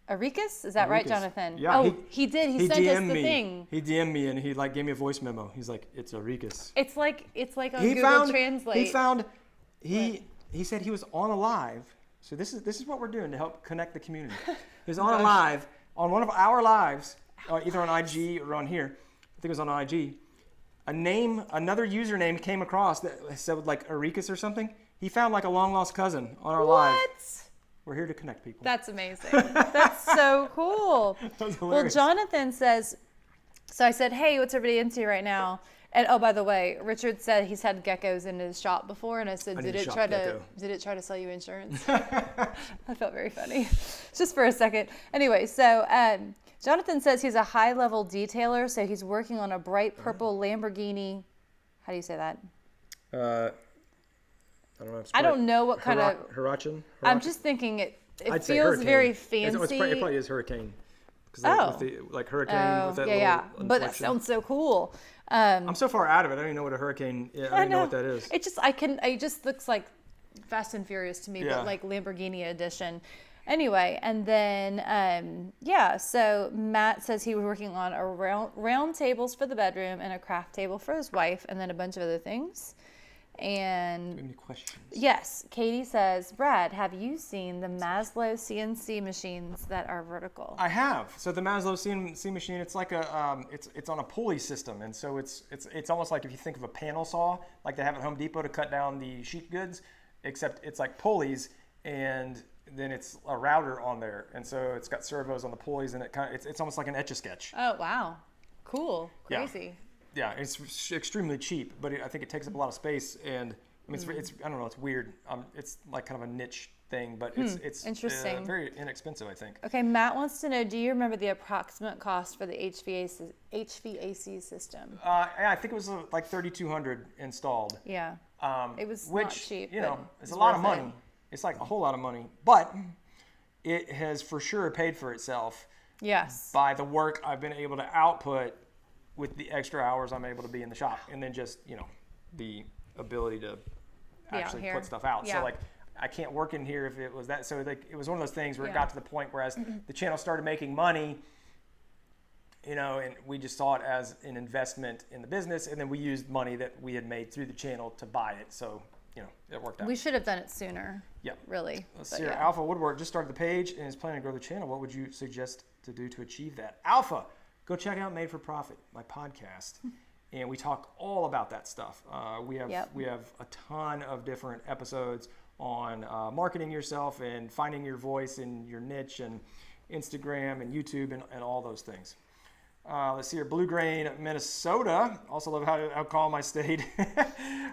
[SPEAKER 1] Arikas? Is that right, Jonathan?
[SPEAKER 2] Yeah.
[SPEAKER 1] Oh, he did. He sent us the thing.
[SPEAKER 2] He DM'd me and he gave me a voice memo. He's like, it's Arikas.
[SPEAKER 1] It's like on Google Translate.
[SPEAKER 2] He said he was on a live. So this is what we're doing to help connect the community. He was on a live, on one of our lives, either on IG or on here. I think it was on IG. Another username came across that said like Arikas or something. He found like a long lost cousin on our live. What? We're here to connect people.
[SPEAKER 1] That's amazing. That's so cool. Well, Jonathan says, so I said, hey, what's everybody into right now? And oh, by the way, Richard said he's had geckos in his shop before, and I said, did it try to sell you insurance? I felt very funny, just for a second. Anyway, so Jonathan says he's a high-level detailer, so he's working on a bright purple Lamborghini. How do you say that?
[SPEAKER 2] I don't know.
[SPEAKER 1] I don't know what kind of
[SPEAKER 2] Huracan.
[SPEAKER 1] I'm just thinking it feels very fancy.
[SPEAKER 2] It probably is Hurricane. Hurricane with that little
[SPEAKER 1] but that sounds so cool.
[SPEAKER 2] I'm so far out of it. I don't even know what a hurricane is. I don't know what that is.
[SPEAKER 1] It just looks like Fast and Furious to me, but like Lamborghini edition. Anyway, and then so Matt says he was working on a round tables for the bedroom and a craft table for his wife, and then a bunch of other things. And
[SPEAKER 2] any questions? Yes,
[SPEAKER 1] Katie says, Brad, have you seen the Maslow CNC machines that are vertical?
[SPEAKER 2] I have. So the Maslow CNC machine, it's like it's on a pulley system, and so it's almost like if you think of a panel saw, like they have at Home Depot to cut down the sheet goods, except it's like pulleys, and then it's a router on there, and so it's got servos on the pulleys, and it's almost like an Etch-a-Sketch.
[SPEAKER 1] Oh wow, cool, crazy.
[SPEAKER 2] Yeah. Yeah, it's extremely cheap, but I think it takes up a lot of space, and I mean, it's I don't know, it's weird. It's like kind of a niche thing, but it's
[SPEAKER 1] interesting,
[SPEAKER 2] very inexpensive, I think.
[SPEAKER 1] Okay, Matt wants to know: do you remember the approximate cost for the HVAC system?
[SPEAKER 2] Yeah, I think it was like $3,200 installed.
[SPEAKER 1] Yeah, it was not cheap.
[SPEAKER 2] It's a lot of money. It's like a whole lot of money, but it has for sure paid for itself.
[SPEAKER 1] Yes.
[SPEAKER 2] By the work I've been able to output with the extra hours I'm able to be in the shop, and then just the ability to actually put stuff out. Yeah. So like I can't work in here if it was that. So like, it was one of those things where it
[SPEAKER 1] Yeah.
[SPEAKER 2] got to the point where as the channel started making money, you know, and we just saw it as an investment in the business, and then we used money that we had made through the channel to buy it. So, you know, it worked out.
[SPEAKER 1] We should have done it sooner.
[SPEAKER 2] Yeah.
[SPEAKER 1] Really.
[SPEAKER 2] Let's
[SPEAKER 1] But
[SPEAKER 2] see here.
[SPEAKER 1] yeah.
[SPEAKER 2] Alpha Woodwork just started the page and is planning to grow the channel. What would you suggest to do to achieve that? Alpha, go check out Made for Profit, my podcast, and we talk all about that stuff. We have a ton of different episodes on marketing yourself and finding your voice and your niche and Instagram and YouTube and all those things. Let's see here. Blue Grain, Minnesota. Also love how calm I stayed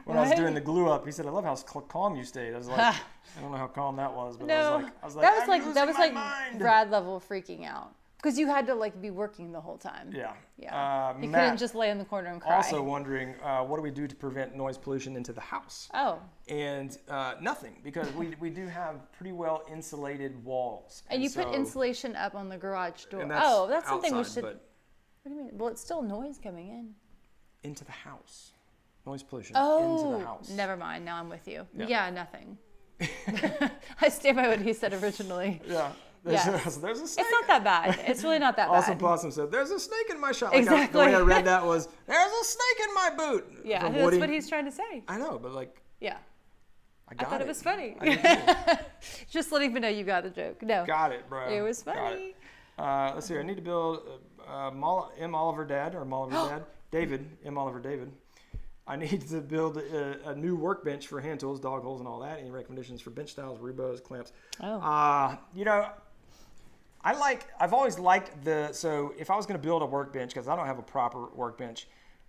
[SPEAKER 2] when I was doing the glue up. He said, "I love how calm you stayed." I was like, I don't know how calm that was, but I was like,
[SPEAKER 1] that was like
[SPEAKER 2] mind.
[SPEAKER 1] Brad level freaking out because you had to like be working the whole time.
[SPEAKER 2] Yeah.
[SPEAKER 1] You
[SPEAKER 2] Matt,
[SPEAKER 1] couldn't just lay in the corner and cry.
[SPEAKER 2] also wondering, what do we do to prevent noise pollution into the house?
[SPEAKER 1] Oh.
[SPEAKER 2] And nothing, because we do have pretty well insulated walls.
[SPEAKER 1] And you put
[SPEAKER 2] so-
[SPEAKER 1] insulation up on the garage door.
[SPEAKER 2] and
[SPEAKER 1] That's something we
[SPEAKER 2] outside,
[SPEAKER 1] should.
[SPEAKER 2] but
[SPEAKER 1] What do you mean? Well, it's still noise coming in.
[SPEAKER 2] into the house. Noise pollution
[SPEAKER 1] Oh,
[SPEAKER 2] into the house.
[SPEAKER 1] never mind. Now I'm with you.
[SPEAKER 2] Yeah.
[SPEAKER 1] Yeah, nothing. I stand by what he said originally.
[SPEAKER 2] Yeah.
[SPEAKER 1] Yes.
[SPEAKER 2] There's a snake.
[SPEAKER 1] It's not that bad. It's really not that
[SPEAKER 2] Awesome
[SPEAKER 1] bad.
[SPEAKER 2] Possum said, "There's a snake in my shop." Like
[SPEAKER 1] Exactly.
[SPEAKER 2] the way I read that was, "There's a snake in my boot."
[SPEAKER 1] Yeah,
[SPEAKER 2] From
[SPEAKER 1] that's
[SPEAKER 2] Woody.
[SPEAKER 1] what he's trying to say.
[SPEAKER 2] I know, but like,
[SPEAKER 1] Yeah.
[SPEAKER 2] I
[SPEAKER 1] thought it was funny.
[SPEAKER 2] I did too.
[SPEAKER 1] Just letting me know you got the joke. No.
[SPEAKER 2] Got it, bro.
[SPEAKER 1] It was
[SPEAKER 2] Got
[SPEAKER 1] funny.
[SPEAKER 2] it. Let's see. I need to build M. Oliver Dad or Oliver Dad. David, M. Oliver David. I need to build a new workbench for hand tools, dog holes, and all that. Any recommendations for bench styles, rebows, clamps?
[SPEAKER 1] Oh.
[SPEAKER 2] You know, I've always liked so if I was going to build a workbench, because I don't have a proper workbench,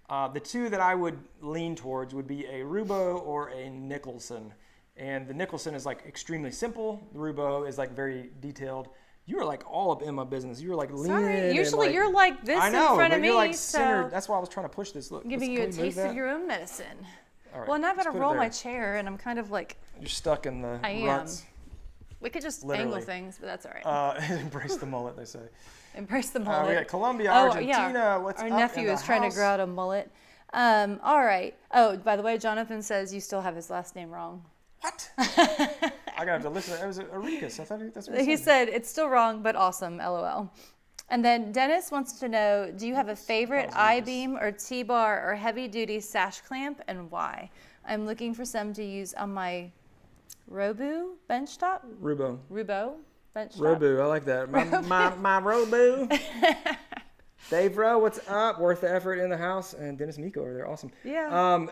[SPEAKER 2] the two that I would lean towards would be a Rubo or a Nicholson. And the Nicholson is like extremely simple. The Rubo is like very detailed. You were like all up in my business. You were like leaning.
[SPEAKER 1] Sorry. Usually
[SPEAKER 2] and like,
[SPEAKER 1] you're like this
[SPEAKER 2] I know,
[SPEAKER 1] in front
[SPEAKER 2] but
[SPEAKER 1] of me.
[SPEAKER 2] you're like
[SPEAKER 1] so
[SPEAKER 2] centered. That's why I was trying to push this. Look,
[SPEAKER 1] giving you a taste of your own medicine.
[SPEAKER 2] All right,
[SPEAKER 1] Well, now I've got
[SPEAKER 2] let's
[SPEAKER 1] to
[SPEAKER 2] put it
[SPEAKER 1] roll
[SPEAKER 2] there.
[SPEAKER 1] my chair, and I'm kind of like,
[SPEAKER 2] You're stuck in the
[SPEAKER 1] I am.
[SPEAKER 2] ruts.
[SPEAKER 1] We could just
[SPEAKER 2] Literally.
[SPEAKER 1] angle things, but that's all right.
[SPEAKER 2] Embrace the mullet, they say.
[SPEAKER 1] Embrace the
[SPEAKER 2] We
[SPEAKER 1] mullet.
[SPEAKER 2] got Colombia,
[SPEAKER 1] Oh,
[SPEAKER 2] Argentina.
[SPEAKER 1] yeah.
[SPEAKER 2] What's
[SPEAKER 1] Our
[SPEAKER 2] up
[SPEAKER 1] nephew
[SPEAKER 2] in the
[SPEAKER 1] is trying to
[SPEAKER 2] house?
[SPEAKER 1] grow out a mullet. All right. Oh, by the way, Jonathan says you still have his last name wrong.
[SPEAKER 2] What? I gotta have to listen. It was Auricus. I thought that's what
[SPEAKER 1] He said it's still wrong, but awesome. LOL. And then Dennis wants to know, do you have a favorite I-beam or T-bar or heavy-duty sash clamp, and why? I'm looking for some to use on my Robu benchtop.
[SPEAKER 2] Rubo.
[SPEAKER 1] Benchtop.
[SPEAKER 2] Robu, I like that. My Robu. Dave Rowe, what's up? Worth the effort in the house. And Dennis Miko over there, awesome.
[SPEAKER 1] Yeah.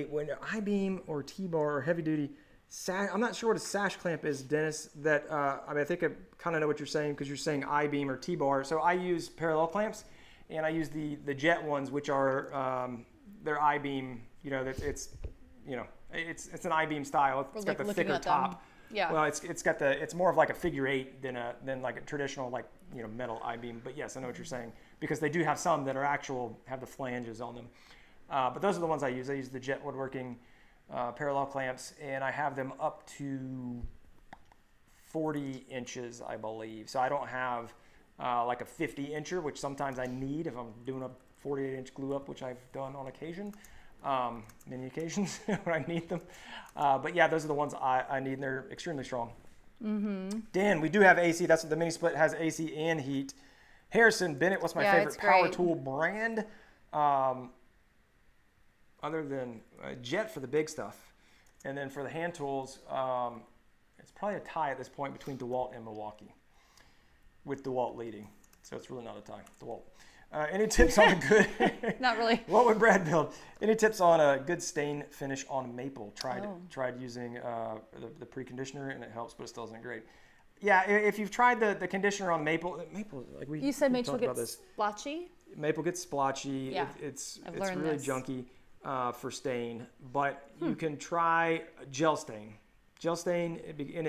[SPEAKER 2] When I-beam or T-bar or heavy duty sash, I'm not sure what a sash clamp is, Dennis. That I think I kind of know what you're saying because you're saying I-beam or T-bar. So I use parallel clamps, and I use the jet ones, which are they're I-beam. You know, it's it's an I-beam style. It's got the thicker top.
[SPEAKER 1] Yeah.
[SPEAKER 2] Well, it's more of like a figure eight than like a traditional metal I-beam. But yes, I know what you're saying because they do have some that are have the flanges on them. But those are the ones I use. I use the Jet Woodworking parallel clamps, and I have them up to 40 inches, I believe. So I don't have like a 50 incher, which sometimes I need if I'm doing a 48 inch glue up, which I've done on occasion. Many occasions when I need them. But yeah, those are the ones I need, and they're extremely strong. Mm-hmm. Dan, we do have AC. That's what the mini split has, AC and heat. Harrison Bennett, what's my favorite power tool brand? Other than Jet for the big stuff. And then for the hand tools, it's probably a tie at this point between DeWalt and Milwaukee, with DeWalt leading. So it's really not a tie, DeWalt. Any tips on a good...
[SPEAKER 1] Not really.
[SPEAKER 2] What would Brad build? Any tips on a good stain finish on maple? Tried using the preconditioner, and it helps, but it still isn't great. Yeah, if you've tried the conditioner on maple, like
[SPEAKER 1] you said maple gets splotchy?
[SPEAKER 2] Maple gets splotchy.
[SPEAKER 1] Yeah,
[SPEAKER 2] it's
[SPEAKER 1] really
[SPEAKER 2] junky for stain, but you can try gel stain. Gel stain, and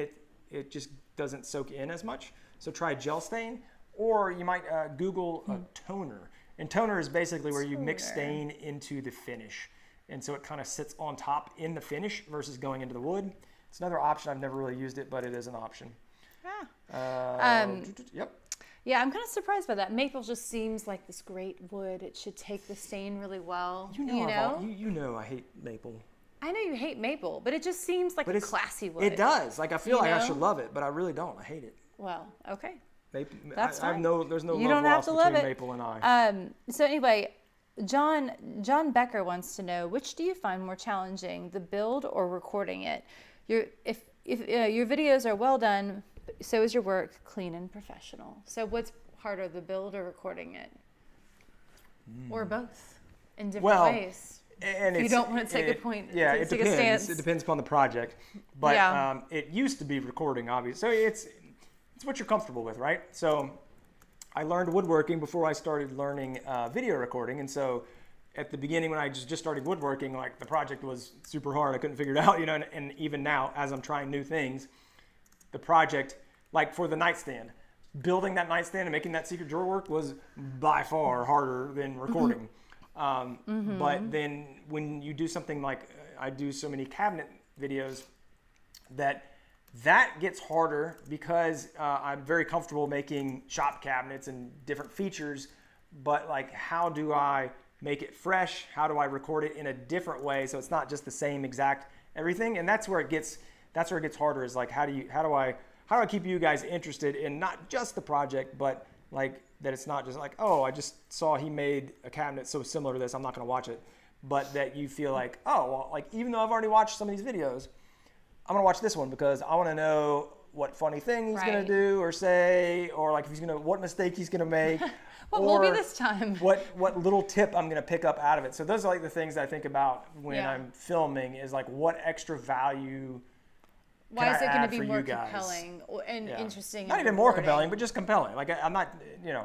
[SPEAKER 2] it just doesn't soak in as much. So try gel stain. Or you might Google a toner. And toner is basically where you mix stain into the finish. And so it kind of sits on top in the finish versus going into the wood. It's another option. I've never really used it, but it is an option. Yep.
[SPEAKER 1] Yeah, I'm kind of surprised by that. Maple just seems like this great wood. It should take the stain really well.
[SPEAKER 2] You know I hate maple.
[SPEAKER 1] I know you hate maple, but it just seems like a classy wood.
[SPEAKER 2] It does. Like I feel
[SPEAKER 1] You
[SPEAKER 2] like I
[SPEAKER 1] know?
[SPEAKER 2] should love it, but I really don't. I hate it.
[SPEAKER 1] Well, okay.
[SPEAKER 2] Maple,
[SPEAKER 1] That's
[SPEAKER 2] I have
[SPEAKER 1] fine.
[SPEAKER 2] there's no
[SPEAKER 1] You
[SPEAKER 2] love
[SPEAKER 1] don't have
[SPEAKER 2] lost
[SPEAKER 1] to love
[SPEAKER 2] between
[SPEAKER 1] it.
[SPEAKER 2] maple and I.
[SPEAKER 1] So anyway, John Becker wants to know, which do you find more challenging, the build or recording it? If your videos are well done, so is your work clean and professional. So what's harder, the build or recording it? Or both in different ways.
[SPEAKER 2] And
[SPEAKER 1] if you don't want to take a point,
[SPEAKER 2] yeah,
[SPEAKER 1] take
[SPEAKER 2] it
[SPEAKER 1] a
[SPEAKER 2] depends.
[SPEAKER 1] stance.
[SPEAKER 2] It depends upon the project, but
[SPEAKER 1] Yeah.
[SPEAKER 2] it used to be recording, obviously. So it's what you're comfortable with, right? So I learned woodworking before I started learning video recording, and so at the beginning when I just started woodworking, like the project was super hard. I couldn't figure it out, you know. And even now, as I'm trying new things, the project, like for the nightstand, building that nightstand and making that secret drawer work was by far harder than recording. But then when you do something like I do so many cabinet videos, that gets harder because I'm very comfortable making shop cabinets and different features. But like, how do I make it fresh? How do I record it in a different way so it's not just the same exact everything? And that's where it gets harder. Is like, how do I keep you guys interested in not just the project, but like that it's not just like, oh, I just saw he made a cabinet so similar to this, I'm not going to watch it. But that you feel like, oh, well, like even though I've already watched some of these videos, I'm going to watch this one because I want to know what funny thing he's going to do or say, or like if what mistake he's going to make.
[SPEAKER 1] What will be this time?
[SPEAKER 2] What little tip I'm going to pick up out of it. So those are like the things I think about when I'm filming, is like, what extra value
[SPEAKER 1] why is it going to be more
[SPEAKER 2] guys?
[SPEAKER 1] Compelling and interesting?
[SPEAKER 2] Not even more compelling, but just compelling. Like I'm not,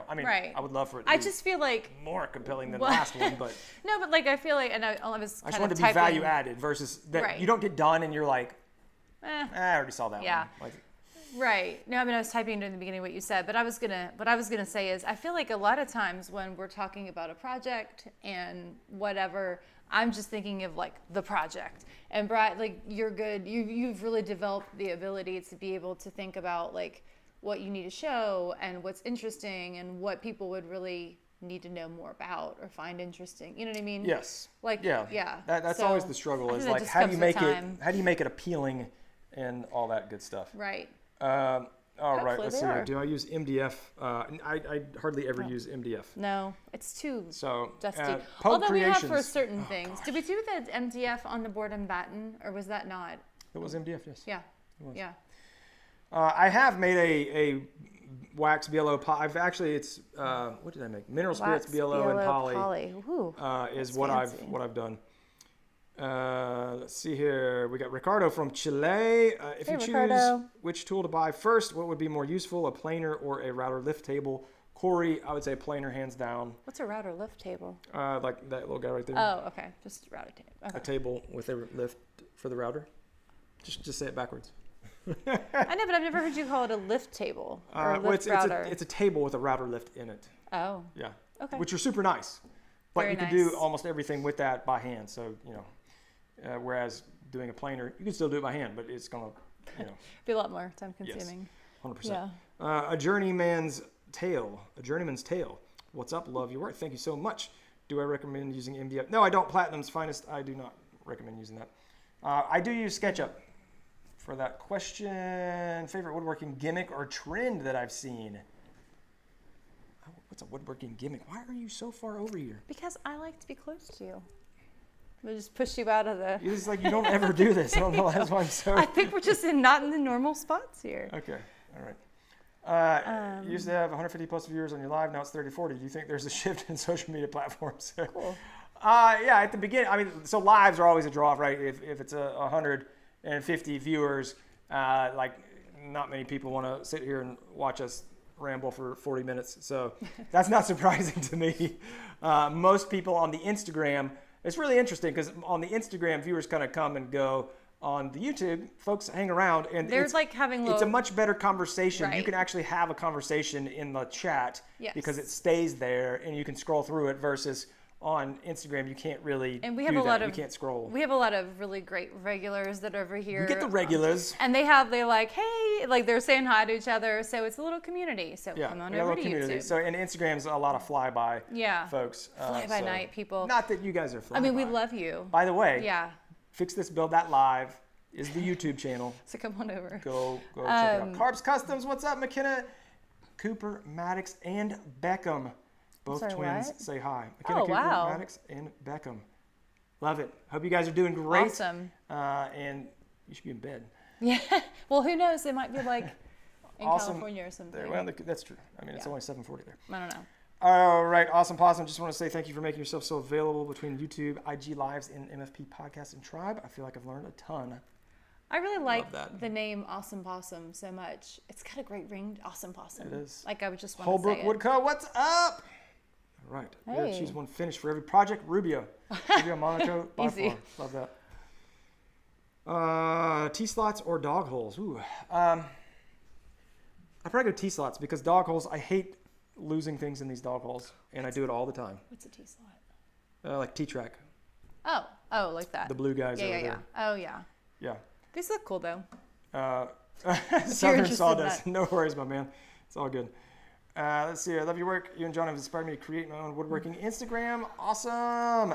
[SPEAKER 2] I mean, I would love for it to
[SPEAKER 1] I
[SPEAKER 2] be
[SPEAKER 1] just feel like
[SPEAKER 2] more compelling than the last one, but
[SPEAKER 1] no, but like I feel like, and I was
[SPEAKER 2] I
[SPEAKER 1] kind
[SPEAKER 2] just
[SPEAKER 1] of
[SPEAKER 2] want it to be
[SPEAKER 1] typing,
[SPEAKER 2] value added versus that you don't get done and you're like, I already saw that one. Like,
[SPEAKER 1] right. No, I mean, I was typing in the beginning what you said, but what I was gonna say is, I feel like a lot of times when we're talking about a project and whatever, I'm just thinking of like the project. And Brad, like you're good. You've really developed the ability to be able to think about like what you need to show and what's interesting and what people would really need to know more about or find interesting. You know what I mean?
[SPEAKER 2] yes.
[SPEAKER 1] Like yeah.
[SPEAKER 2] That's always the struggle. Is like, how do you make it appealing and all that good stuff.
[SPEAKER 1] Right.
[SPEAKER 2] All right, let's see here. Do I use MDF? I hardly ever use MDF.
[SPEAKER 1] No, it's too dusty.
[SPEAKER 2] Pope
[SPEAKER 1] Although we have for
[SPEAKER 2] Creations.
[SPEAKER 1] certain things. Did we do the MDF on the board and batten, or was that not?
[SPEAKER 2] It was MDF, yes.
[SPEAKER 1] Yeah. Yeah.
[SPEAKER 2] I have made a wax BLO poly. I've actually, it's what did I make? Mineral spirits BLO and poly. Is what I've done. Let's see here. We got Ricardo from Chile. If you choose which tool to buy first, what would be more useful, a planer or a router lift table? Corey, I would say planer, hands down.
[SPEAKER 1] What's a router lift table?
[SPEAKER 2] Like that little guy right there.
[SPEAKER 1] Oh, okay. Just router table. Okay.
[SPEAKER 2] A table with a lift for the router. Just say it backwards.
[SPEAKER 1] I know, but I've never heard you call it a lift table or a lift router.
[SPEAKER 2] It's a table with a router lift in it.
[SPEAKER 1] Oh.
[SPEAKER 2] Yeah.
[SPEAKER 1] Okay.
[SPEAKER 2] Which are super nice. But
[SPEAKER 1] Very
[SPEAKER 2] you can do almost everything with that by hand. So, whereas doing a planer, you can still do it by hand, but it's going to,
[SPEAKER 1] be a lot more time consuming.
[SPEAKER 2] Yes, 100%. Yeah. A journeyman's tale. What's up? Love your work. Thank you so much. Do I recommend using MDF? No, I don't. Platinum's Finest. I do not recommend using that. I do use SketchUp for that question. Favorite woodworking gimmick or trend that I've seen? What's a woodworking gimmick? Why are you so far over here?
[SPEAKER 1] Because I like to be close to you. We just push you out of the.
[SPEAKER 2] It's like you don't ever do this. I don't know. That's why I'm so.
[SPEAKER 1] I think we're just not in the normal spots here.
[SPEAKER 2] Okay. All right. You used to have 150 plus viewers on your live. Now it's 30, 40. Do you think there's a shift in social media platforms?
[SPEAKER 1] Cool.
[SPEAKER 2] Yeah. At the beginning, I mean, so lives are always a draw, right? If it's 150 viewers, like not many people want to sit here and watch us ramble for 40 minutes. So that's not surprising to me. Most people on the Instagram. It's really interesting because on the Instagram, viewers kind of come and go. On the YouTube, folks hang around, and
[SPEAKER 1] there's like having
[SPEAKER 2] it's a much better conversation.
[SPEAKER 1] Right.
[SPEAKER 2] You can actually have a conversation in the chat because it stays there, and you can scroll through it. Versus on Instagram, you can't really.
[SPEAKER 1] And we have a lot of
[SPEAKER 2] you can't scroll.
[SPEAKER 1] We have a lot of really great regulars that are over here.
[SPEAKER 2] We get the regulars,
[SPEAKER 1] and they're like, hey, like they're saying hi to each other. So it's a little community. So come on over to YouTube.
[SPEAKER 2] So and Instagram's a lot of flyby.
[SPEAKER 1] Yeah.
[SPEAKER 2] Folks.
[SPEAKER 1] Fly by night people.
[SPEAKER 2] Not that you guys are flyby.
[SPEAKER 1] I mean, we love you.
[SPEAKER 2] By the way.
[SPEAKER 1] Yeah.
[SPEAKER 2] Fix This, Build That Live is the YouTube channel.
[SPEAKER 1] So come on over.
[SPEAKER 2] Go check it out. Carbs Customs, what's up, McKenna? Cooper, Maddox, and Beckham. Both twins say hi. McKenna, Cooper,
[SPEAKER 1] wow.
[SPEAKER 2] Maddox, and Beckham. Love it. Hope you guys are doing great.
[SPEAKER 1] Awesome.
[SPEAKER 2] And you should be in bed.
[SPEAKER 1] Yeah. Well, who knows? They might be like in
[SPEAKER 2] Awesome.
[SPEAKER 1] California or something.
[SPEAKER 2] Well, that's true. I mean, it's only 7:40 there.
[SPEAKER 1] I don't know.
[SPEAKER 2] All right, Awesome Possum. Just want to say thank you for making yourself so available between YouTube, IG Lives, and MFP Podcast and Tribe. I feel like I've learned a ton.
[SPEAKER 1] I really like the name Awesome Possum so much. It's got a great ring, Awesome Possum.
[SPEAKER 2] It is.
[SPEAKER 1] Like I would just want
[SPEAKER 2] Holbrook
[SPEAKER 1] to say
[SPEAKER 2] Woodco, what's up? All right, we gotta
[SPEAKER 1] Hey.
[SPEAKER 2] choose one finish for every project. Rubio. Rubio Monaco, by
[SPEAKER 1] Easy.
[SPEAKER 2] far. Love that. T-slots or dog holes? Ooh. I'd probably go T-slots because dog holes, I hate losing things in these dog holes, and I do it all the time.
[SPEAKER 1] What's a T-slot?
[SPEAKER 2] Like T-track,
[SPEAKER 1] Oh, like that.
[SPEAKER 2] the blue guys over
[SPEAKER 1] yeah.
[SPEAKER 2] there.
[SPEAKER 1] Oh, yeah.
[SPEAKER 2] Yeah.
[SPEAKER 1] These look cool, though.
[SPEAKER 2] Southern
[SPEAKER 1] interested in
[SPEAKER 2] Sawdust.
[SPEAKER 1] that.
[SPEAKER 2] No worries, my man. It's all good. Let's see. I love your work. You and John have inspired me to create my own woodworking Instagram. Awesome.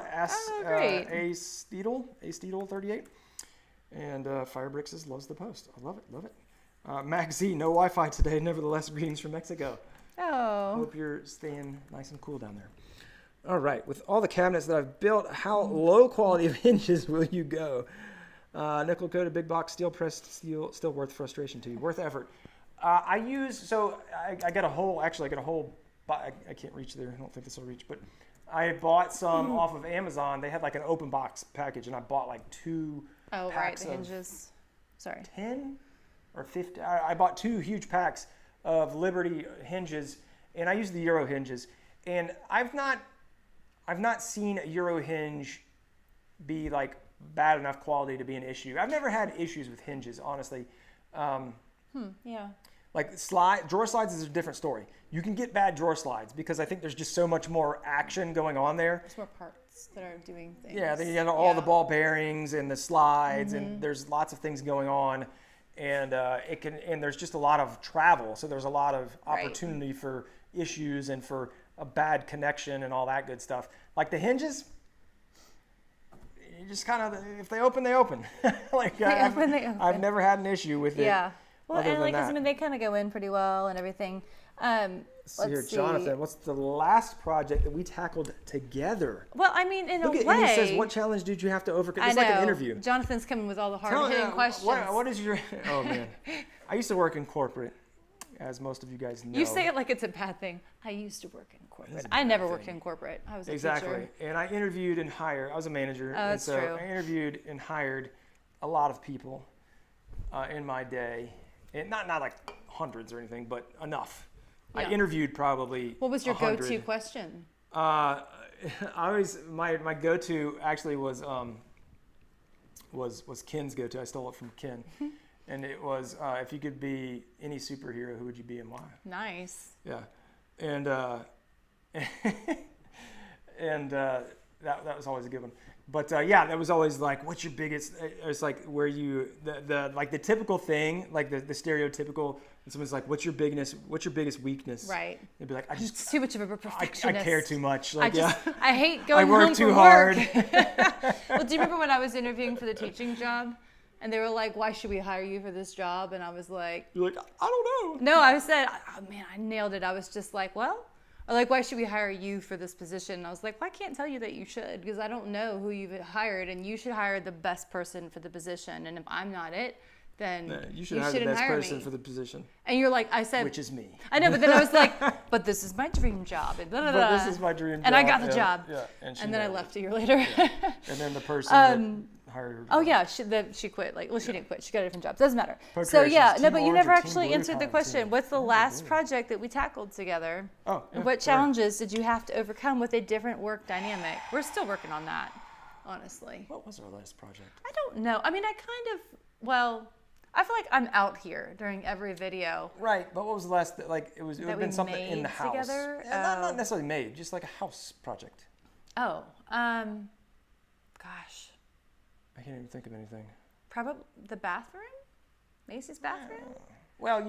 [SPEAKER 1] Great.
[SPEAKER 2] A Steedle 38. And Firebricks loves the post. I love it. Love it. Mac Z, no Wi-Fi today. Nevertheless, greetings from Mexico.
[SPEAKER 1] Oh.
[SPEAKER 2] Hope you're staying nice and cool down there. All right. With all the cabinets that I've built, how low quality of hinges will you go? Nickel coated big box steel pressed steel, still worth frustration to you, worth effort. I got a whole, I can't reach there. I don't think this will reach, but I bought some off of Amazon. They had like an open box package and I bought like 2 packs
[SPEAKER 1] the hinges. Sorry.
[SPEAKER 2] 10 or 50. I bought 2 huge packs of Liberty hinges and I use the Euro hinges. And I've not seen a Euro hinge be like bad enough quality to be an issue. I've never had issues with hinges, honestly.
[SPEAKER 1] Yeah.
[SPEAKER 2] Like drawer slides is a different story. You can get bad drawer slides because I think there's just so much more action going on there.
[SPEAKER 1] There's more parts that are doing things.
[SPEAKER 2] Yeah, then you got all the ball bearings and the slides, and there's lots of things going on, and there's just a lot of travel, so there's a lot of opportunity for issues and for a bad connection and all that good stuff. Like the hinges, you just kind of, if they open, they open. Like I've never had an issue with it.
[SPEAKER 1] Yeah. Well,
[SPEAKER 2] other
[SPEAKER 1] and
[SPEAKER 2] than
[SPEAKER 1] like,
[SPEAKER 2] that.
[SPEAKER 1] I mean, they kind of go in pretty well and everything.
[SPEAKER 2] Let's see. Jonathan, what's the last project that we tackled together?
[SPEAKER 1] Well, I mean, in a way.
[SPEAKER 2] And he says, what challenge did you have to overcome? It's like an interview.
[SPEAKER 1] Jonathan's coming with all the hard-hitting questions.
[SPEAKER 2] What is your... Oh, man. I used to work in corporate, as most of you guys know.
[SPEAKER 1] You say it like it's a bad thing. I used to work in corporate. I never worked in corporate. I was a teacher.
[SPEAKER 2] And I interviewed and hired. I was a manager.
[SPEAKER 1] Oh, that's true.
[SPEAKER 2] I interviewed and hired a lot of people in my day. And not like hundreds or anything, but enough. Yeah. I interviewed probably. What
[SPEAKER 1] was your
[SPEAKER 2] 100.
[SPEAKER 1] go-to question?
[SPEAKER 2] I always my go-to actually was Ken's go-to. I stole it from Ken, and it was if you could be any superhero, who would you be and why?
[SPEAKER 1] Nice.
[SPEAKER 2] Yeah, and that was always a good one. But that was always like, what's your biggest? It's like where you the typical thing, like the stereotypical. And someone's like, what's your biggest weakness?
[SPEAKER 1] Right.
[SPEAKER 2] They'd be like,
[SPEAKER 1] I'm too much of a perfectionist.
[SPEAKER 2] I care too much. Like,
[SPEAKER 1] I hate going home
[SPEAKER 2] I work
[SPEAKER 1] from
[SPEAKER 2] too hard.
[SPEAKER 1] Well, do you remember when I was interviewing for the teaching job? And they were like, why should we hire you for this job? And I was like...
[SPEAKER 2] You're like, I don't know.
[SPEAKER 1] No, I said, oh, man, I nailed it. I was just like, well... Or like, why should we hire you for this position? And I was like, well, I can't tell you that you should because I don't know who you've hired. And you should hire the best person for the position. And if I'm not it, then
[SPEAKER 2] you should hire the best person for the position.
[SPEAKER 1] And you're like, I said...
[SPEAKER 2] Which is me.
[SPEAKER 1] I know, but then I was like, but this is my dream job. And blah, blah, blah.
[SPEAKER 2] But this is my dream job.
[SPEAKER 1] And I got the job.
[SPEAKER 2] Yeah.
[SPEAKER 1] And then I left a year later.
[SPEAKER 2] Yeah. And then the person that hired her.
[SPEAKER 1] Oh, yeah. She quit. She didn't quit. She got a different job. Doesn't matter. So, yeah. No, but you never actually answered the question. What's the last project that we tackled together?
[SPEAKER 2] Oh, yeah.
[SPEAKER 1] What challenges did you have to overcome with a different work dynamic? We're still working on that, honestly.
[SPEAKER 2] What was our last project?
[SPEAKER 1] I don't know. I mean, I feel like I'm out here during every video.
[SPEAKER 2] Right, but what was the last, it would have been something in the house.
[SPEAKER 1] Together?
[SPEAKER 2] Yeah, not necessarily made, just like a house project.
[SPEAKER 1] Oh, gosh.
[SPEAKER 2] I can't even think of anything.
[SPEAKER 1] Probably the bathroom? Macy's bathroom?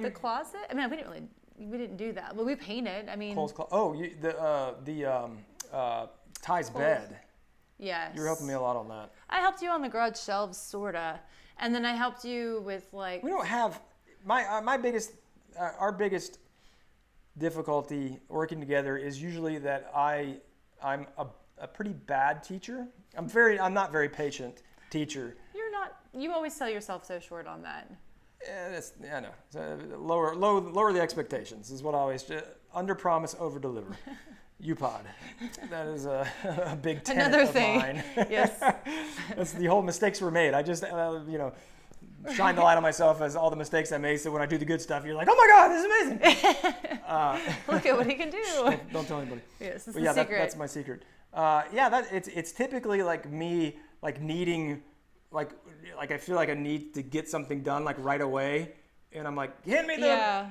[SPEAKER 2] The
[SPEAKER 1] closet? I mean, we didn't do that. Well, we painted, I mean.
[SPEAKER 2] Ty's bed.
[SPEAKER 1] Yes.
[SPEAKER 2] You were helping me a lot on that.
[SPEAKER 1] I helped you on the garage shelves, sorta, and then I helped you with like.
[SPEAKER 2] We don't have my biggest our biggest difficulty working together is usually that I'm a pretty bad teacher. I'm not very patient teacher.
[SPEAKER 1] You're not. You always sell yourself so short on that.
[SPEAKER 2] I know. So lower the expectations is what I always under promise, over deliver. UPod. That is a big tenet
[SPEAKER 1] Another
[SPEAKER 2] of
[SPEAKER 1] thing.
[SPEAKER 2] mine.
[SPEAKER 1] Yes.
[SPEAKER 2] That's the whole mistakes were made. I just shine the light on myself as all the mistakes I made. So when I do the good stuff, you're like, oh my God, this is amazing.
[SPEAKER 1] Look at what he can do.
[SPEAKER 2] Don't tell anybody.
[SPEAKER 1] Yes, it's
[SPEAKER 2] But
[SPEAKER 1] the secret.
[SPEAKER 2] That's my secret. It's typically like me needing like I feel like I need to get something done like right away, and I'm like, hand me the